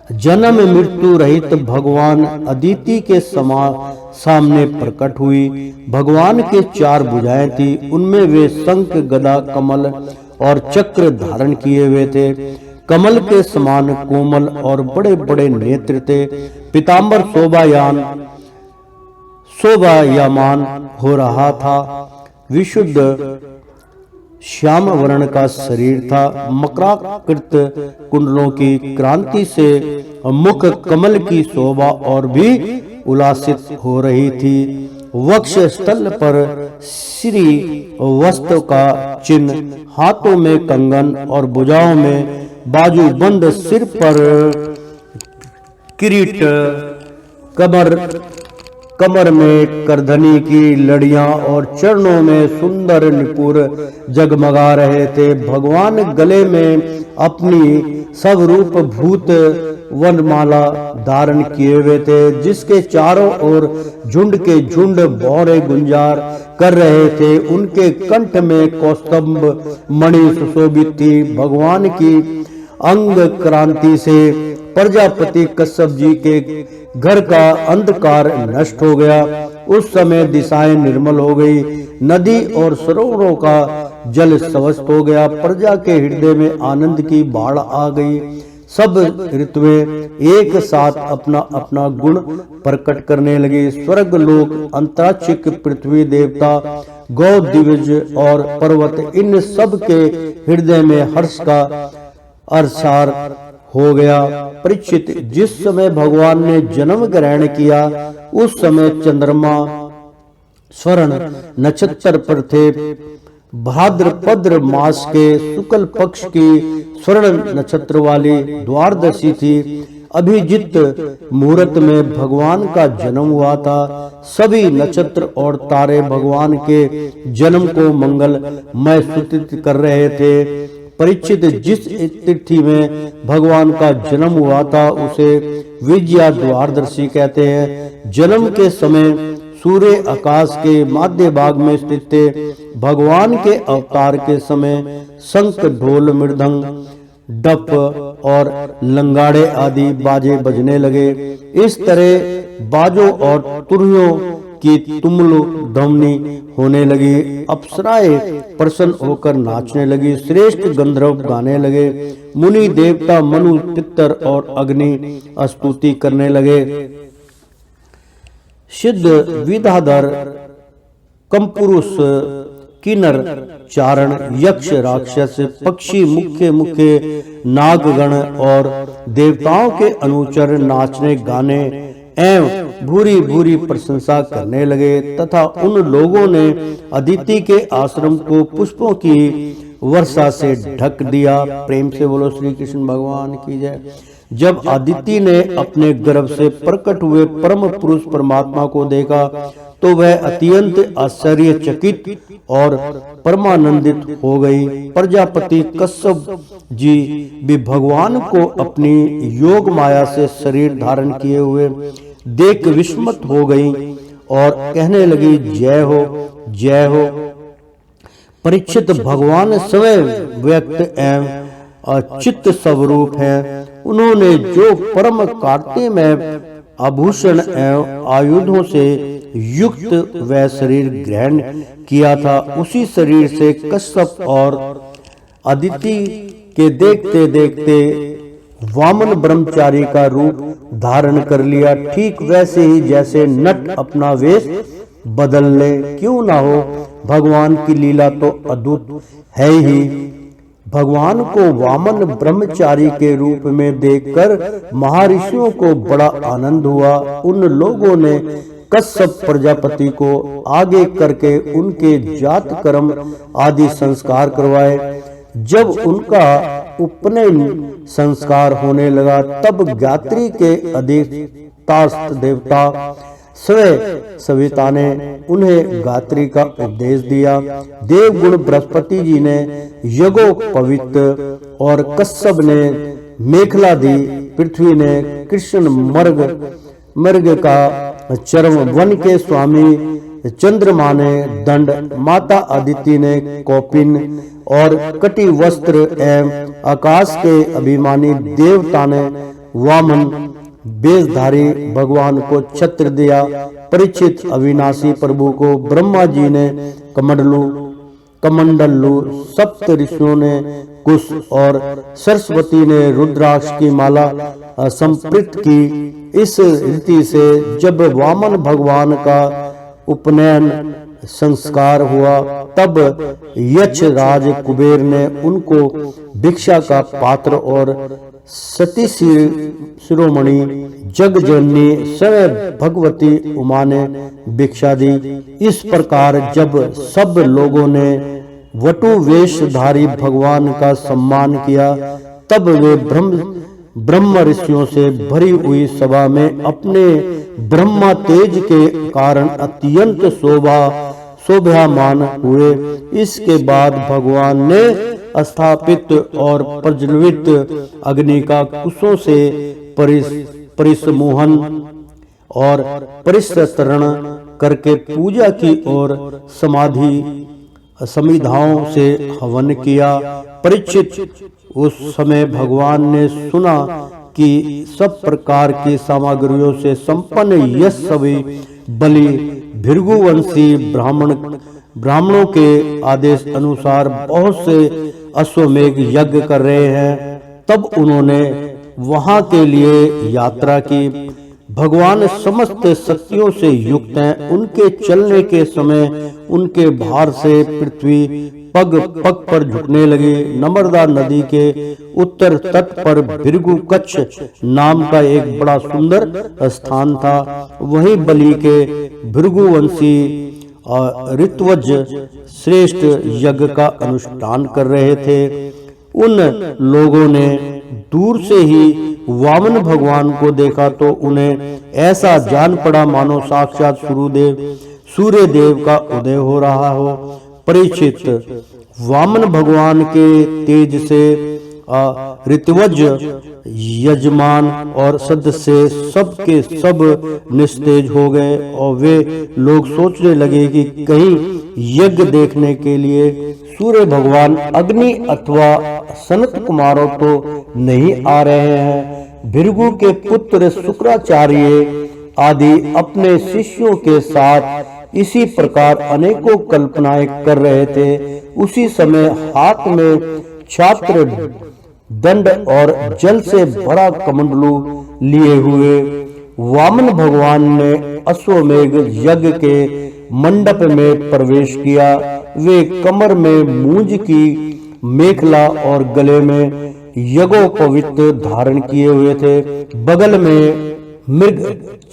जन्म मृत्यु रहित भगवान अदिति के सामने प्रकट हुई। भगवान के 4 भुजाएं थी, उनमें वे शंख, गदा, कमल और चक्र धारण किए हुए थे। कमल के समान कोमल और बड़े बड़े नेत्र थे। पीताम्बर शोभायमान हो रहा था। विशुद्ध श्याम वर्ण का शरीर था। मकराकृत कुंडलों की क्रांति से मुख कमल की शोभा और भी उल्लासित हो रही थी। वक्ष स्थल पर श्री वस्त्र का चिन्ह, हाथों में कंगन और भुजाओं में बाजूबंद, सिर पर किरीट, कमर में करधनी की लड़ियां और चरणों में सुंदर नुपुर जगमगा रहे थे। भगवान गले में अपनी स्वरूप भूत वनमाला धारण किए हुए थे, जिसके चारों ओर झुंड के झुंड भौरे गुंजार कर रहे थे। उनके कंठ में कौस्तुभ मणि सुशोभित थी। भगवान की अंग क्रांति से प्रजापति कश्यप जी के घर का अंधकार नष्ट हो गया। उस समय दिशाएं निर्मल हो गई, नदी और सरोवरों का जल स्वस्थ हो गया, प्रजा के हृदय में आनंद की बाढ़ आ गई। सब ऋतुएं एक साथ अपना अपना गुण प्रकट करने लगी। स्वर्ग लोक, अंतरिक्ष, पृथ्वी, देवता, गौ, दिवज और पर्वत, इन सब के हृदय में हर्ष का अरसार हो गया। परीक्षित, जिस समय भगवान ने जन्म ग्रहण किया उस समय चंद्रमा स्वर्ण नक्षत्र पर थे। भाद्रपद मास के शुक्ल पक्ष की स्वर्ण नक्षत्र वाली द्वादशी थी। अभिजित मुहूर्त में भगवान का जन्म हुआ था। सभी नक्षत्र और तारे भगवान के जन्म को मंगलमय सूचित कर रहे थे। परीक्षित, जिस तिथि में भगवान का जन्म हुआ था उसे विजया द्वादशी कहते हैं। जन्म के समय सूर्य आकाश के मध्य भाग में स्थित थे। भगवान के अवतार के समय शंख, ढोल, मृदंग, डफ और लंगाड़े आदि बाजे बजने लगे। इस तरह बाजों और तुरहियों की तुमुल ध्वनि होने लगी। अप्सराएं प्रसन्न होकर नाचने लगी। श्रेष्ठ गंधर्व गाने लगे। मुनि, देवता, मनु, तितर और अग्नि स्तुति करने लगे। सिद्ध, विद्याधर, कमपुरुष, किन्नर, चारण, यक्ष, राक्षस, पक्षी, मुख्य नागगण और देवताओं के अनुचर नाचने, गाने एवं भूरी भूरी प्रशंसा करने लगे तथा उन लोगों ने अदिति के आश्रम को पुष्पों की वर्षा से ढक दिया। प्रेम से बोलो श्री कृष्ण भगवान की जय। जब अदिति ने अपने गर्भ से प्रकट हुए परम पुरुष परमात्मा को देखा तो वह अत्यंत आश्चर्यचकित और परमानंदित हो गई। प्रजापति कश्यप जी भी भगवान को अपनी योग माया से शरीर धारण किए हुए देख विस्मित हो गई और कहने लगी, जय हो, जय हो। परीक्षित, भगवान स्वयं व्यक्त एवं चित्त स्वरूप है। उन्होंने जो परम कार्त्य में आभूषण एवं आयुधों से युक्त वह शरीर ग्रहण किया था, उसी शरीर से कश्यप और अदिति के देखते देखते वामन ब्रह्मचारी का रूप धारण कर लिया। ठीक वैसे ही जैसे नट अपना वेश बदल ले, क्यों ना हो, भगवान की लीला तो अद्भुत है ही। भगवान को वामन ब्रह्मचारी के रूप में देखकर महर्षियों को बड़ा आनंद हुआ। उन लोगों ने कश्यप प्रजापति को आगे करके उनके जात कर्म आदि संस्कार करवाए। जब उनका उपनयन संस्कार होने लगा तब गायत्री के अधिष्ठाता देवता सविता ने उन्हें गायत्री का उपदेश दिया। देवगुण बृहस्पति जी ने यज्ञोपवीत और कश्यप ने मेखला दी। पृथ्वी ने कृष्ण मृग का चर्म, वन के स्वामी चंद्रमा ने दंड, माता अदिति ने कौपिन और कटी वस्त्र एवं आकाश के अभिमानी देवता ने वामन बेशधारी भगवान को छत्र दिया। परीक्षित, अविनाशी प्रभु को ब्रह्मा जी ने कमंडलू, सप्त ऋषियों ने कुश और सरस्वती ने रुद्राक्ष की माला संप्रीत की। इस रीति से जब वामन भगवान का उपनयन संस्कार हुआ तब यक्ष राज कुबेर ने उनको भिक्षा का पात्र और सती शिरोमणि जगजननी स्वयं भगवती उमा ने भिक्षा दी। इस प्रकार जब सब लोगों ने वटु वेशधारी भगवान का सम्मान किया तब वे ब्रह्म ऋषियों से भरी हुई सभा में अपने ब्रह्मा तेज के कारण अत्यंत शोभामान हुए। इसके बाद भगवान ने स्थापित और प्रज्वलित अग्नि का कुशों से परिसमोहन और परिस्तरण करके पूजा की और समिधाओं से हवन किया। परीक्षित, उस समय भगवान ने सुना कि सब प्रकार की सामग्रियों से संपन्न यह सभी बलि भृगुवंशी ब्राह्मणों के आदेश अनुसार बहुत से अश्वमेघ यज्ञ कर रहे हैं। तब उन्होंने वहां के लिए यात्रा की। भगवान समस्त शक्तियों से युक्त हैं। उनके चलने के समय उनके भार से पृथ्वी पग पग पर झुकने लगी। नर्मदा नदी के उत्तर तट पर भृगु कच्छ नाम का एक बड़ा सुंदर स्थान था। वहीं बलि के भृगुवंशी ऋत्वज श्रेष्ठ यज्ञ का अनुष्ठान कर रहे थे। उन लोगों ने दूर से ही वामन भगवान को देखा तो उन्हें ऐसा जान पड़ा मानो साक्षात सूर्य देव का उदय हो रहा हो। परीक्षित, वामन भगवान के तेज से ऋत्वज यजमान और सदस्य सब के सब निस्तेज हो गए और वे लोग सोचने लगे कि कहीं यज्ञ देखने के लिए सूर्य भगवान अग्नि अथवा सनत कुमारों तो नहीं आ रहे हैं। भृगु के पुत्र शुक्राचार्य आदि अपने शिष्यों के साथ इसी प्रकार अनेकों कल्पनाएं कर रहे थे। उसी समय हाथ में छात्र दंड और जल से भरा कमंडलू लिए हुए वामन भगवान ने अश्वमेघ यज्ञ के मंडप में प्रवेश किया। वे कमर में मूंज की मेखला और गले में यज्ञोपवीत धारण किए हुए थे। बगल में मृग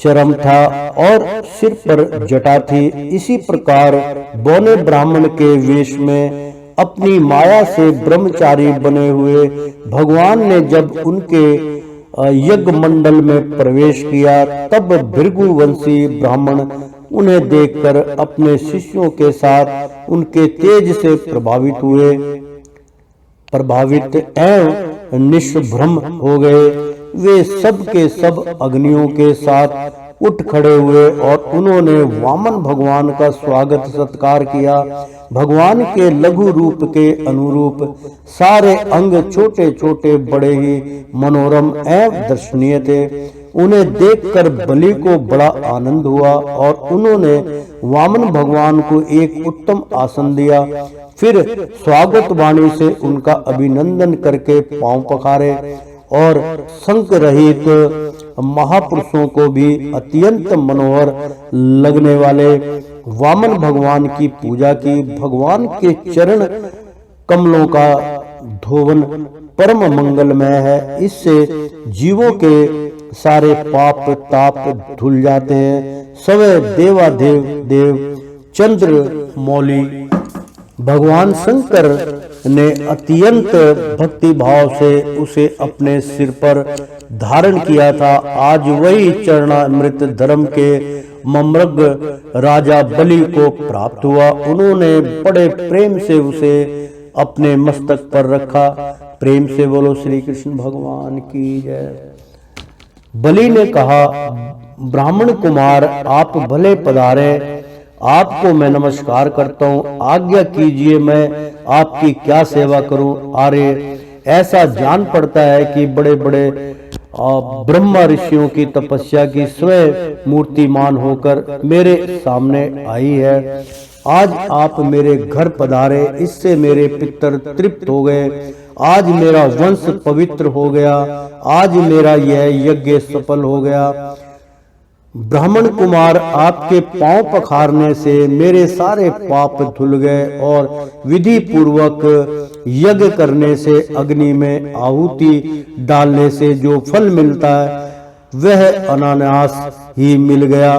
चरम था और सिर पर जटा थी। इसी प्रकार बौने ब्राह्मण के वेश में अपनी माया से ब्रह्मचारी बने हुए भगवान ने जब उनके यज्ञ मंडल में प्रवेश किया तब भृगुवंशी ब्राह्मण उन्हें देखकर अपने शिष्यों के साथ उनके तेज से प्रभावित एवं निष्भ्रम हो गए। वे सब के सब अग्नियों के साथ उठ खड़े हुए और उन्होंने वामन भगवान का स्वागत सत्कार किया। भगवान के लघु रूप के अनुरूप सारे अंग छोटे छोटे बड़े ही मनोरम एवं दर्शनीय थे। उन्हें देखकर बलि को बड़ा आनंद हुआ और उन्होंने वामन भगवान को एक उत्तम आसन दिया। फिर स्वागत वाणी से उनका अभिनंदन करके पांव पखारे और शंख रहित महापुरुषों को भी अत्यंत मनोहर लगने वाले वामन भगवान की पूजा की। भगवान के चरण कमलों का धोवन परम मंगलमय है। इससे जीवों के सारे पाप ताप धुल जाते हैं। सवे देव चंद्र मौली भगवान शंकर ने अत्यंत भक्ति भाव से उसे अपने सिर पर धारण किया था। आज वही चरणामृत धर्म के मम्रग राजा बलि को प्राप्त हुआ। उन्होंने बड़े प्रेम से उसे अपने मस्तक पर रखा। प्रेम से बोलो श्री कृष्ण भगवान की जय। बलि ने कहा, ब्राह्मण कुमार आप भले पधारे, आपको मैं नमस्कार करता हूँ। आज्ञा कीजिए मैं आपकी क्या सेवा करूं। आर्य, ऐसा जान पड़ता है कि बड़े बड़े ब्रह्मा ऋषियों की तपस्या की स्वयं मूर्तिमान होकर मेरे सामने आई है। आज आप मेरे घर पधारे, इससे मेरे पितर तृप्त हो गए। आज मेरा वंश पवित्र हो गया। आज मेरा यह यज्ञ सफल हो गया। ब्राह्मण कुमार, आपके पांव पखारने से मेरे सारे पाप धुल गए और विधि पूर्वक यज्ञ करने से अग्नि में आहुति डालने से जो फल मिलता है वह अनायास ही मिल गया।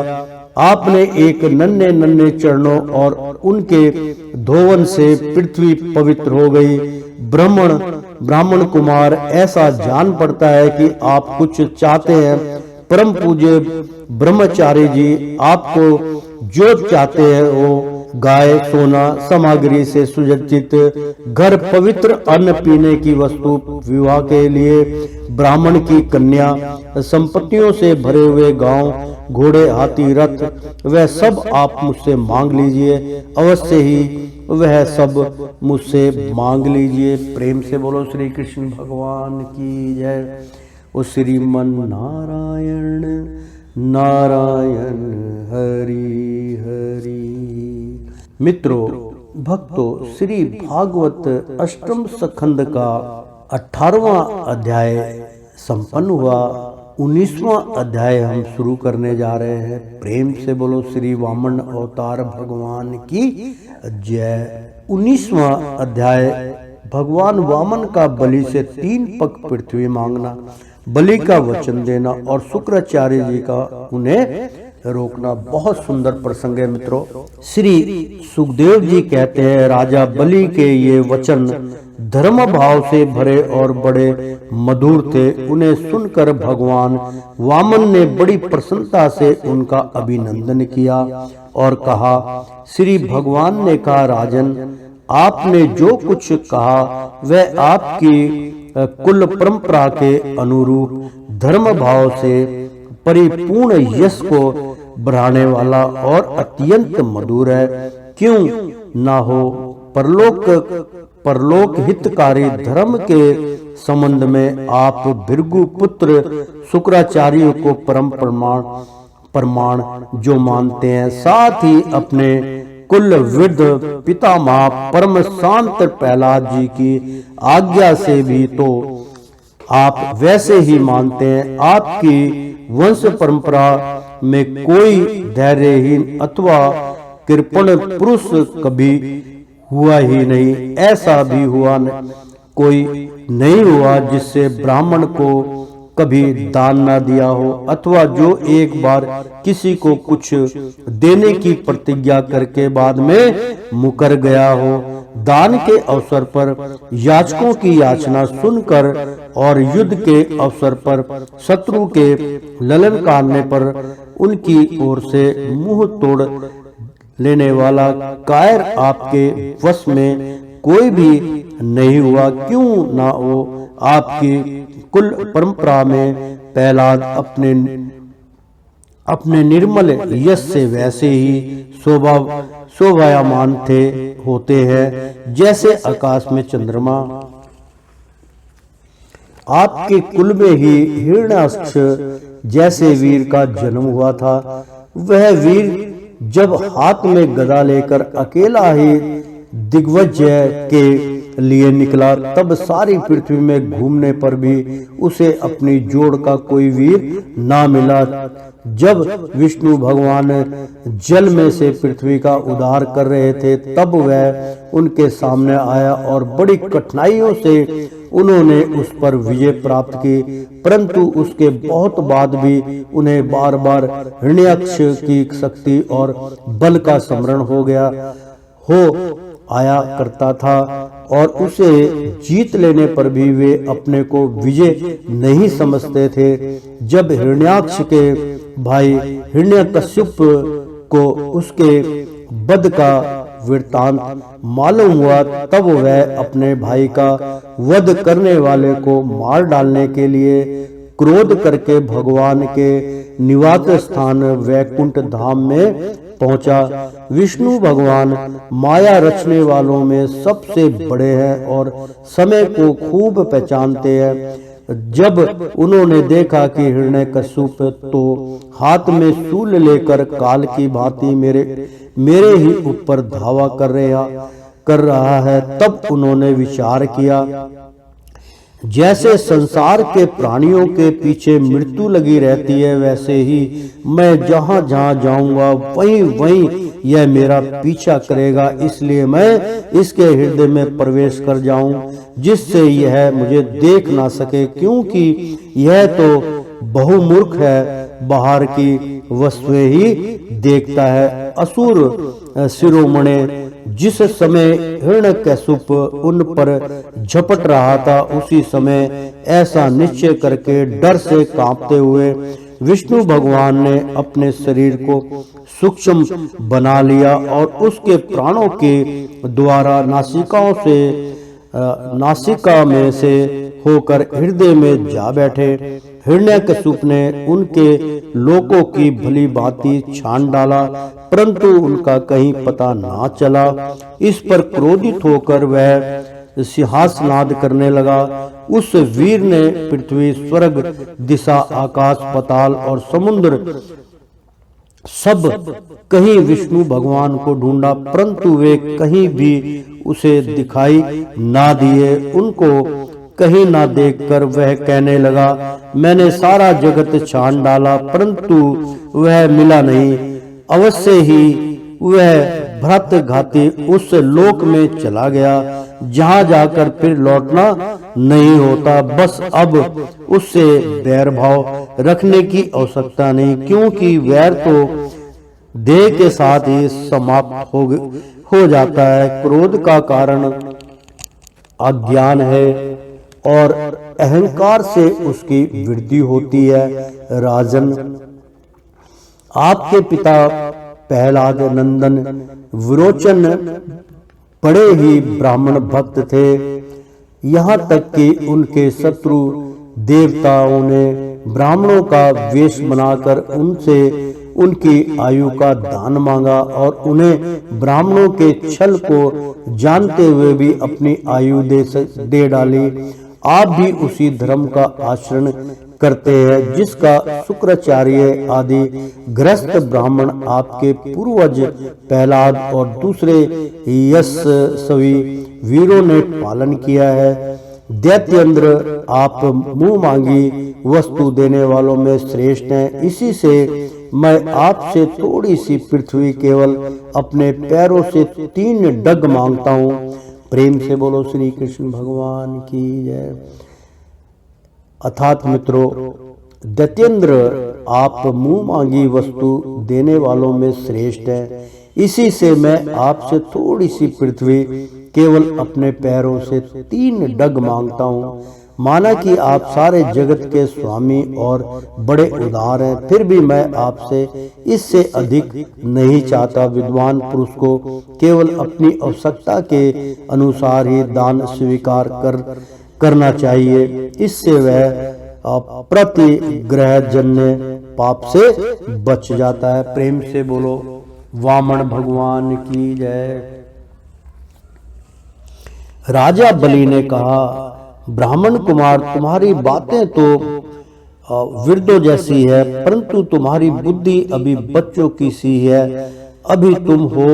आपने एक नन्हे चरणों और उनके धोवन से पृथ्वी पवित्र हो गई। ब्राह्मण कुमार, ऐसा जान पड़ता है कि आप कुछ चाहते हैं। परम पूज्य ब्रह्मचारी जी, आपको जो चाहते हैं वो गाय, सोना, सामग्री से सुसज्जित घर, पवित्र अन्न पीने की वस्तु, विवाह के लिए ब्राह्मण की कन्या, संपत्तियों से भरे हुए गांव, घोड़े, हाथी, रथ, वह सब आप मुझसे मांग लीजिए। अवश्य ही वह सब मुझसे मांग लीजिए। प्रेम से बोलो श्री कृष्ण भगवान की जय। ओ श्रीमन नारायण नारायण हरि हरि। मित्रों, भक्तों, श्री भागवत अष्टम स्कंद का 18वां अध्याय संपन्न हुआ। 19वां अध्याय हम शुरू करने जा रहे हैं। प्रेम से बोलो श्री वामन अवतार भगवान की जय। 19वां अध्याय, भगवान वामन का बलि से 3 पग पृथ्वी मांगना, बलि का वचन देना और शुक्राचार्य जी का उन्हें रोकना। बहुत सुंदर प्रसंग है मित्रों। श्री सुखदेव जी कहते हैं, राजा बलि के ये वचन धर्म भाव से भरे और बड़े मधुर थे। उन्हें सुनकर भगवान वामन ने बड़ी प्रसन्नता से उनका अभिनंदन किया और कहा, श्री भगवान ने कहा, राजन, आपने जो कुछ कहा वह आपकी कुल परंपरा के अनुरूप धर्म भाव से परिपूर्ण यश को बढ़ाने वाला और अत्यंत मधुर है। क्यों ना हो, परलोक हितकारी धर्म के संबंध में आप भृगु पुत्र शुक्राचार्य को परम प्रमाण जो मानते हैं, साथ ही अपने कुल वृद्ध पितामह परम शांत प्रहलाद जी की आज्ञा से भी तो आप वैसे ही मानते हैं। आपकी वंश परंपरा में कोई धैर्यहीन अथवा कृपण पुरुष कभी हुआ ही नहीं। ऐसा भी कोई नहीं हुआ जिससे ब्राह्मण को कभी दान ना दिया हो, अथवा जो एक बार किसी को कुछ देने की प्रतिज्ञा करके बाद में मुकर गया हो। दान के अवसर पर याचकों की याचना सुनकर और युद्ध के अवसर पर शत्रु के ललन काटने पर उनकी ओर से मुंह तोड़ लेने वाला कायर आपके वश में कोई भी नहीं हुआ। क्यों ना हो, आपकी कुल परंपरा में प्रहलाद अपने निर्मल यश से वैसे ही शोभायमान होते हैं जैसे आकाश में चंद्रमा। आपके कुल में ही हिरण्याक्ष जैसे वीर का जन्म हुआ था। वह वीर जब हाथ में गदा लेकर अकेला ही दिग्विजय के लिए निकला, तब सारी पृथ्वी में घूमने पर भी उसे अपनी जोड़ का कोई वीर ना मिला। जब विष्णु भगवान जल में से पृथ्वी का उद्धार कर रहे थे, तब वह उनके सामने आया और बड़ी कठिनाइयों से उन्होंने उस पर विजय प्राप्त की, परंतु उसके बहुत बाद भी उन्हें बार बार हिरण्याक्ष की शक्ति और बल का स्मरण हो आया करता था और उसे जीत लेने पर भी वे अपने को विजय नहीं समझते थे। जब हिरण्याक्ष के भाई हिरण्यकश्यप को उसके वध का वृत्तांत मालूम हुआ, तब वह अपने भाई का वध करने वाले को मार डालने के लिए क्रोध करके भगवान के निवास स्थान वैकुंठ धाम में पहुंचा। विष्णु भगवान माया रचने वालों में सबसे बड़े हैं और समय को खूब पहचानते हैं। जब उन्होंने देखा कि हिरण्यकश्यप तो हाथ में शूल लेकर काल की भांति मेरे ही ऊपर धावा कर रहा है, तब उन्होंने विचार किया, जैसे संसार के प्राणियों के पीछे मृत्यु लगी रहती है, वैसे ही मैं जहां जहां जाऊंगा वहीं वहीं यह मेरा पीछा करेगा। इसलिए मैं इसके हृदय में प्रवेश कर जाऊं, जिससे यह मुझे देख ना सके, क्योंकि यह तो बहुमूर्ख है, बाहर की वस्तुएं ही देखता है। असुर शिरोमणि जिस समय हिरण्यकश्यप उन पर झपट रहा था, उसी समय ऐसा निश्चय करके डर से कांपते हुए विष्णु भगवान ने अपने शरीर को सूक्ष्म बना लिया और उसके प्राणों के द्वारा नासिका में से होकर हृदय में जा बैठे। हिरण्यकश्यप ने उनके लोकों की भली भांति छान डाला, परंतु उनका कहीं पता ना चला। इस पर क्रोधित होकर वह सिंहासनाद करने लगा। उस वीर ने पृथ्वी, स्वर्ग, दिशा, आकाश, पाताल और समुद्र सब कहीं विष्णु भगवान को ढूंढा, परंतु वे कहीं भी उसे दिखाई ना दिए। उनको कहीं ना देखकर वह कहने लगा, मैंने सारा जगत छान डाला परंतु वह मिला नहीं। अवश्य ही वह भ्रात घाती उस लोक में चला गया जहां जाकर फिर लौटना नहीं होता। बस अब उससे बैर भाव रखने की आवश्यकता नहीं, क्योंकि वैर तो देह के साथ ही समाप्त हो जाता है। क्रोध का कारण अज्ञान है और अहंकार से उसकी वृद्धि होती है। राजन, आपके पिता प्रहलाद नंदन विरोचन बड़े ही ब्राह्मण भक्त थे, यहाँ तक कि उनके शत्रु देवताओं ने ब्राह्मणों का वेश बनाकर उनसे उनकी आयु का दान मांगा और उन्हें ब्राह्मणों के छल को जानते हुए भी अपनी आयु दे डाली। आप भी उसी धर्म का आचरण करते हैं जिसका शुक्राचार्य आदि गृहस्थ ब्राह्मण आपके पूर्वज प्रहलाद और दूसरे यशस्वी वीरों ने पालन किया है। दैत्येंद्र, आप मुंह मांगी वस्तु देने वालों में श्रेष्ठ हैं। इसी से मैं आपसे थोड़ी सी पृथ्वी केवल अपने पैरों से 3 डग मांगता हूँ। प्रेम से बोलो श्री कृष्ण भगवान की जय। अर्थात मित्रों, दैत्येंद्र, आप मुंह मांगी वस्तु देने वालों में श्रेष्ठ हैं। इसी से मैं आपसे थोड़ी सी पृथ्वी केवल अपने पैरों से 3 डग मांगता हूँ। माना कि आप सारे जगत के स्वामी और बड़े उदार हैं, फिर भी मैं आपसे इससे अधिक नहीं चाहता। विद्वान पुरुष को केवल अपनी आवश्यकता के अनुसार ही दान स्वीकार करना चाहिए। इससे वह प्रतिग्रह जन्य पाप से बच जाता है। प्रेम से बोलो वामन भगवान की जय। राजा बलि ने कहा, ब्राह्मण कुमार, तुम्हारी बातें तो वृद्धों जैसी है, परंतु तुम्हारी बुद्धि अभी बच्चों की सी है। अभी तुम हो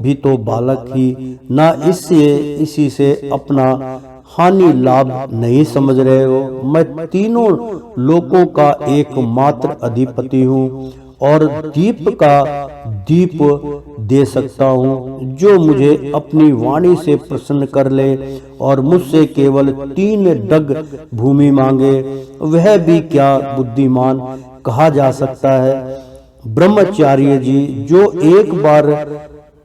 भी तो बालक ही, ना इसी से अपना हानि लाभ नहीं समझ रहे हो। मैं तीनों लोकों का एकमात्र अधिपति हूँ और दीप का दीप दे सकता हूँ। जो मुझे अपनी वाणी से प्रसन्न कर ले और मुझसे केवल 3 डग भूमि मांगे, वह भी क्या बुद्धिमान कहा जा सकता है। ब्रह्मचार्य जी, जो एक बार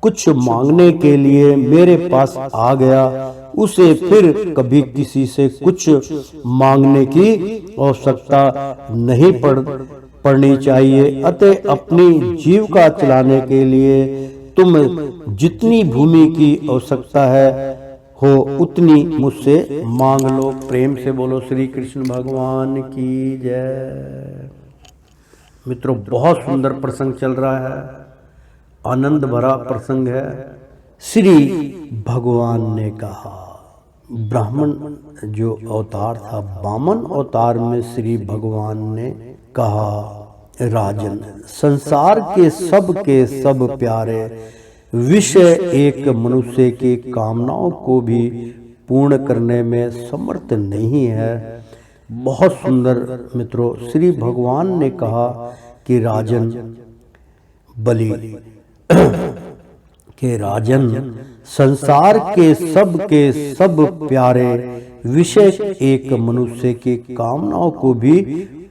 कुछ मांगने के लिए मेरे पास आ गया, उसे फिर कभी किसी से कुछ मांगने की आवश्यकता नहीं पड़नी चाहिए। अतः अपनी जीविका चलाने के लिए तुम जितनी भूमि की आवश्यकता है हो उतनी मुझसे मांग लो। प्रेम से बोलो श्री कृष्ण भगवान की जय। मित्रों, बहुत सुंदर प्रसंग चल रहा है, आनंद भरा प्रसंग है। श्री भगवान ने कहा, ब्राह्मण जो अवतार था, वामन अवतार में श्री भगवान ने कहा, राजन, संसार के सब प्यारे विषय एक मनुष्य की कामनाओं को भी पूर्ण करने में समर्थ नहीं है। बहुत सुंदर मित्रों, श्री भगवान ने कहा कि राजन बलि के राजन, संसार के सब प्यारे विषय एक मनुष्य की कामनाओं को भी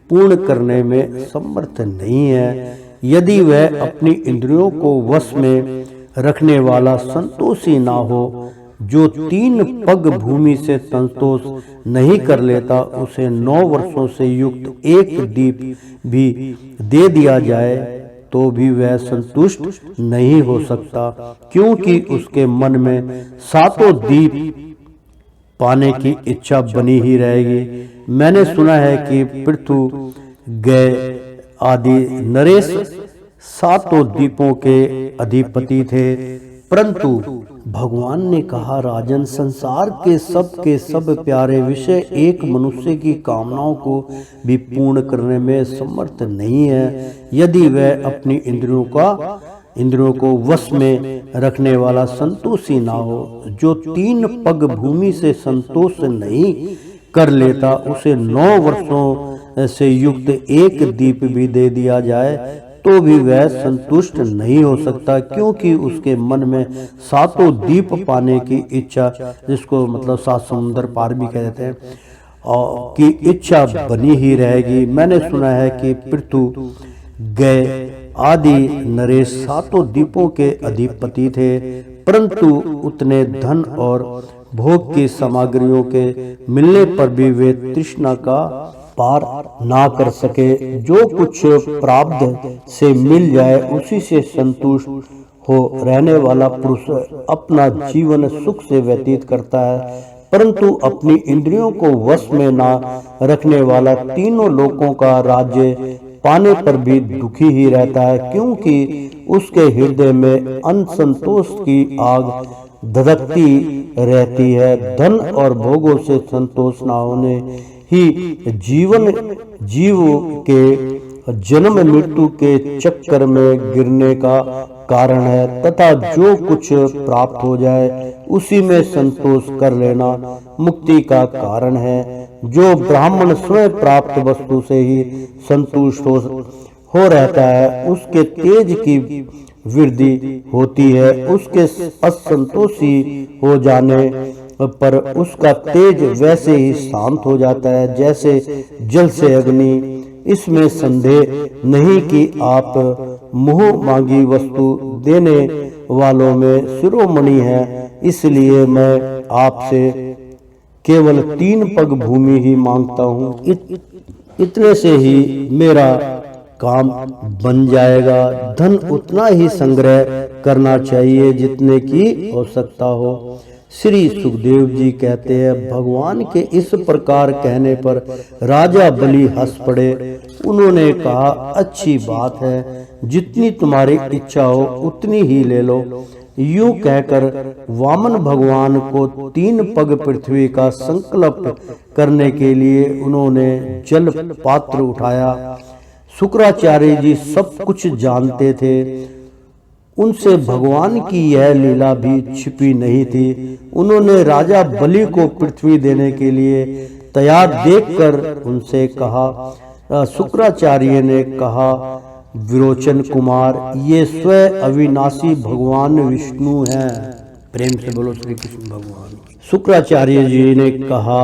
पूर्ण करने में समर्थ नहीं है। यदि वह अपनी इंद्रियों को वश में रखने वाला संतोषी ना हो, जो 3 पग भूमि से संतोष नहीं कर लेता, उसे 9 वर्षों से युक्त एक दीप भी दे दिया जाए तो भी वह संतुष्ट नहीं हो सकता, क्योंकि उसके मन में 7 दीप पाने की इच्छा बनी ही रहेगी। मैंने सुना है कि पृथु, गय आदि नरेश 7 द्वीपों के अधिपति थे, परंतु भगवान ने कहा, राजन, संसार के सब प्यारे विषय एक मनुष्य की कामनाओं को भी पूर्ण करने में समर्थ नहीं है, यदि वह अपनी इंद्रियों को वश में रखने वाला संतोषी ना हो। जो 3 पग भूमि से संतोष नहीं कर लेता, उसे 9 वर्षों से युक्त एक दीप भी दे दिया जाए तो भी वह संतुष्ट नहीं हो सकता, क्योंकि उसके मन में 7 दीप पाने की इच्छा, जिसको मतलब 7 समुद्र पार भी कहते हैं, और की इच्छा बनी ही रहेगी। मैंने सुना है कि पृथु गए आदि नरेश 7 दीपों के अधिपति थे, परंतु उतने धन और भोग की सामग्रियों के मिलने पर भी वे तृष्णा का पार ना कर सके। जो कुछ प्रारब्ध से मिल जाए उसी से संतुष्ट हो रहने वाला पुरुष अपना जीवन सुख से व्यतीत करता है, परंतु अपनी इंद्रियों को वश में ना रखने वाला तीनों लोकों का राज्य पाने पर भी दुखी ही रहता है, क्योंकि उसके हृदय में असंतोष की आग धधकती रहती है। धन और भोगों से संतोष न होने ही जीव के जन्म मृत्यु के चक्कर में गिरने का कारण है, तथा जो कुछ प्राप्त हो जाए उसी में संतोष कर लेना मुक्ति का कारण है। जो ब्राह्मण स्वयं प्राप्त वस्तु से ही संतुष्ट हो रहता है, उसके तेज की वृद्धि होती है। उसके असंतोषी हो जाने पर उसका तेज वैसे ही शांत हो जाता है जैसे जल से अग्नि। इसमें संदेह नहीं कि आप मुंह मांगी वस्तु देने वालों में शिरोमणि हैं, इसलिए मैं आपसे केवल 3 पग भूमि ही मांगता हूँ। इतने से ही मेरा काम बन जाएगा। धन उतना ही संग्रह करना चाहिए जितने की आवश्यकता हो। श्री सुखदेव जी कहते हैं, भगवान के इस प्रकार कहने पर राजा बलि हंस पड़े। उन्होंने कहा, अच्छी बात है, जितनी तुम्हारी इच्छा हो उतनी ही ले लो। यूं कहकर वामन भगवान को 3 पग पृथ्वी का संकल्प करने के लिए उन्होंने जल पात्र उठाया। शुक्राचार्य जी सब कुछ जानते थे, उनसे भगवान की यह लीला भी छिपी नहीं थी। उन्होंने राजा बलि को पृथ्वी देने के लिए तैयार देखकर उनसे कहा। शुक्राचार्य ने कहा, विरोचन कुमार, ये स्वयं अविनाशी भगवान विष्णु हैं। प्रेम से बोलो श्री कृष्ण भगवान। शुक्राचार्य जी ने कहा,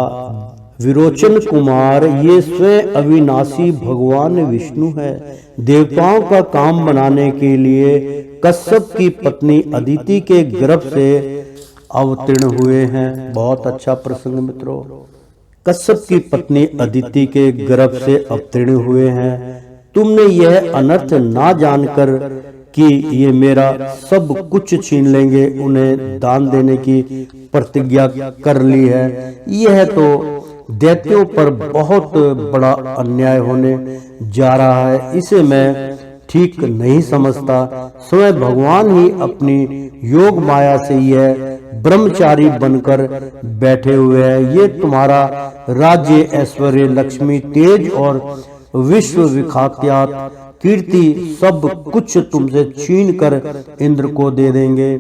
विरोचन कुमार, ये स्वयं अविनाशी भगवान विष्णु है। देवताओं का काम बनाने के लिए कश्यप की पत्नी अदिति के गर्भ से अवतीर्ण हुए हैं। बहुत अच्छा प्रसंग मित्रों। कश्यप की पत्नी अदिति के गर्भ से अवतीर्ण हुए हैं। तुमने यह अनर्थ ना जानकर कि ये मेरा सब कुछ छीन लेंगे, उन्हें दान देने की प्रतिज्ञा कर ली है। यह तो दैत्यों पर बहुत बड़ा अन्याय होने जा रहा है, इसे मैं ठीक नहीं समझता। स्वयं भगवान ही अपनी योग माया से यह ब्रह्मचारी बनकर बैठे हुए हैं। ये तुम्हारा राज्य, ऐश्वर्य, लक्ष्मी, तेज और विश्व विख्यात कीर्ति सब कुछ तुमसे छीन कर इंद्र को दे देंगे।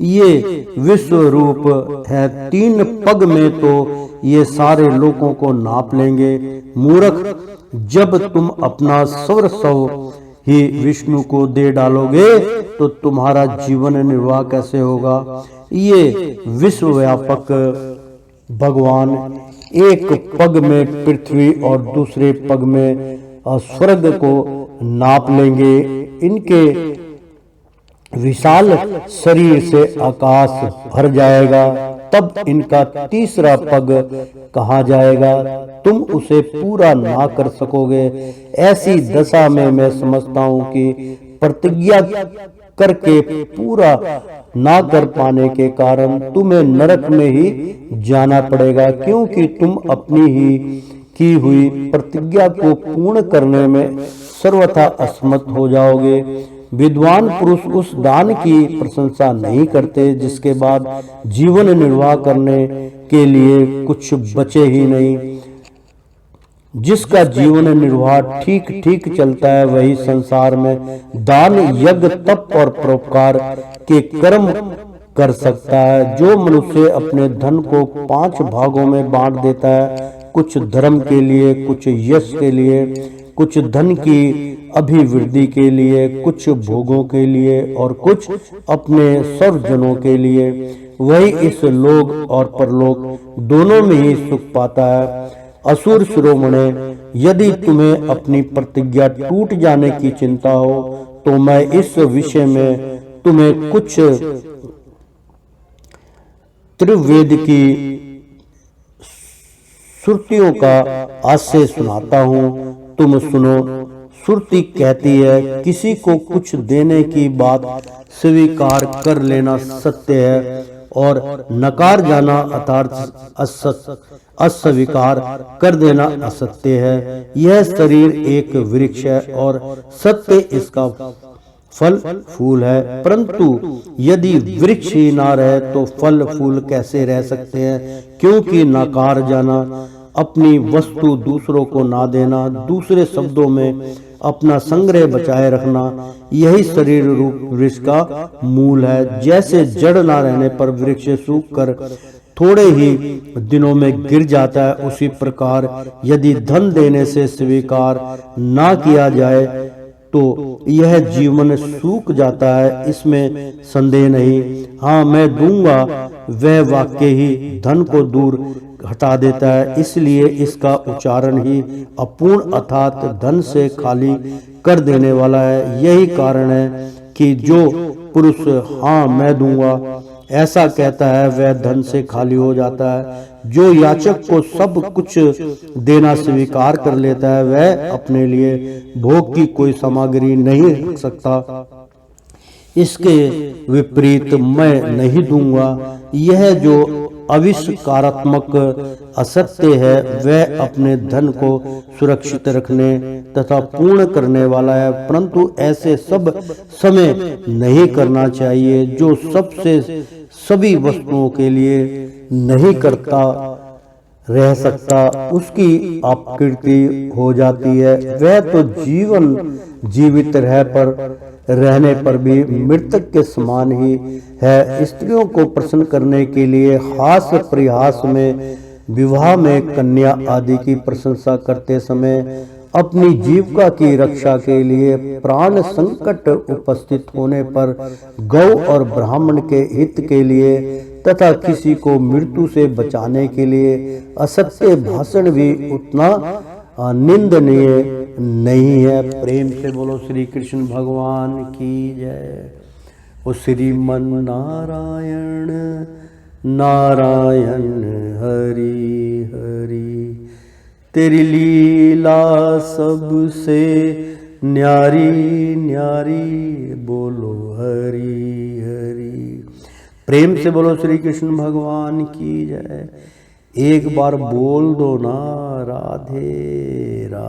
ये विश्व रूप है, 3 पग में तो ये सारे लोगों को नाप लेंगे। मूर्ख, जब तुम अपना सर्वस्व ही विष्णु को दे डालोगे तो तुम्हारा जीवन निर्वाह कैसे होगा। ये विश्व व्यापक भगवान एक पग में पृथ्वी और दूसरे पग में स्वर्ग को नाप लेंगे। इनके विशाल शरीर से आकाश भर जाएगा, तब इनका तीसरा पग कहाँ जाएगा, तुम उसे पूरा ना कर सकोगे। ऐसी दशा में मैं समझता हूँ कि प्रतिज्ञा करके पूरा ना कर पाने के कारण तुम्हें नरक में ही जाना पड़ेगा, क्योंकि तुम अपनी ही की हुई प्रतिज्ञा को पूर्ण करने में सर्वथा असमर्थ हो जाओगे। विद्वान पुरुष उस दान की प्रशंसा नहीं करते जिसके बाद जीवन निर्वाह करने के लिए कुछ बचे ही नहीं। जिसका जीवन निर्वाह ठीक ठीक चलता है वही संसार में दान, यज्ञ, तप और परोपकार के कर्म कर सकता है। जो मनुष्य अपने धन को 5 भागों में बांट देता है, कुछ धर्म के लिए, कुछ यश के लिए, कुछ धन की अभिवृद्धि के लिए, कुछ भोगों के लिए और कुछ अपने सर्वजनों के लिए, वही इस लोक और परलोक दोनों में ही सुख पाता है। असुर शिरोमणे, यदि तुम्हें अपनी प्रतिज्ञा टूट जाने की चिंता हो तो मैं इस विषय में तुम्हें कुछ त्रिवेद की श्रुतियों का आशय सुनाता हूँ, तुम सुनो। श्रुति कहती है, किसी को कुछ देने की बात स्वीकार कर लेना सत्य है और नकार जाना अर्थात अस्वीकार कर देना असत्य है। यह शरीर एक वृक्ष है और सत्य इसका फल फूल है, परंतु यदि वृक्ष ही ना रहे तो फल फूल कैसे रह सकते हैं? क्योंकि नकार जाना, अपनी वस्तु दूसरों को ना देना, दूसरे शब्दों में अपना संग्रह बचाए रखना, यही शरीर रूप वृक्ष का मूल है। जैसे जड़ ना रहने पर वृक्ष सूख कर थोड़े ही दिनों में गिर जाता है, उसी प्रकार यदि धन देने से स्वीकार ना किया जाए तो यह जीवन सूख जाता है, इसमें संदेह नहीं। हाँ, मैं दूंगा, वह वाक्य ही धन को दूर हटा देता है, इसलिए इसका उच्चारण ही अपूर्ण अर्थात धन से खाली कर देने वाला है। यही कारण है कि जो पुरुष हाँ मैं दूंगा ऐसा कहता है वह धन से खाली हो जाता है। जो याचक को सब कुछ देना स्वीकार कर लेता है वह अपने लिए भोग की कोई सामग्री नहीं रख सकता। इसके विपरीत मैं नहीं दूंगा, यह जो आविष्कारात्मक असत्य है वह अपने धन को सुरक्षित रखने तथा पूर्ण करने वाला है, परंतु ऐसे सब समय नहीं करना चाहिए। जो सबसे सभी वस्तुओं के लिए नहीं करता रह सकता, उसकी आकृति हो जाती है। वह तो जीवित रहने पर भी मृतक के समान ही है। स्त्रियों को प्रसन्न करने के लिए हास परिहास में, विवाह में कन्या आदि की प्रशंसा करते समय, अपनी जीविका की रक्षा के लिए प्राण संकट उपस्थित होने पर, गौ और ब्राह्मण के हित के लिए तथा किसी को मृत्यु से बचाने के लिए असत्य भाषण भी उतना निंदनीय नहीं है। प्रेम से बोलो श्री कृष्ण भगवान की जय। ओ श्रीमन नारायण नारायण हरि हरि, तेरी लीला सबसे न्यारी न्यारी, बोलो हरि हरि। प्रेम से बोलो श्री कृष्ण भगवान की जय। एक बार बोल दो ना राधे राधे।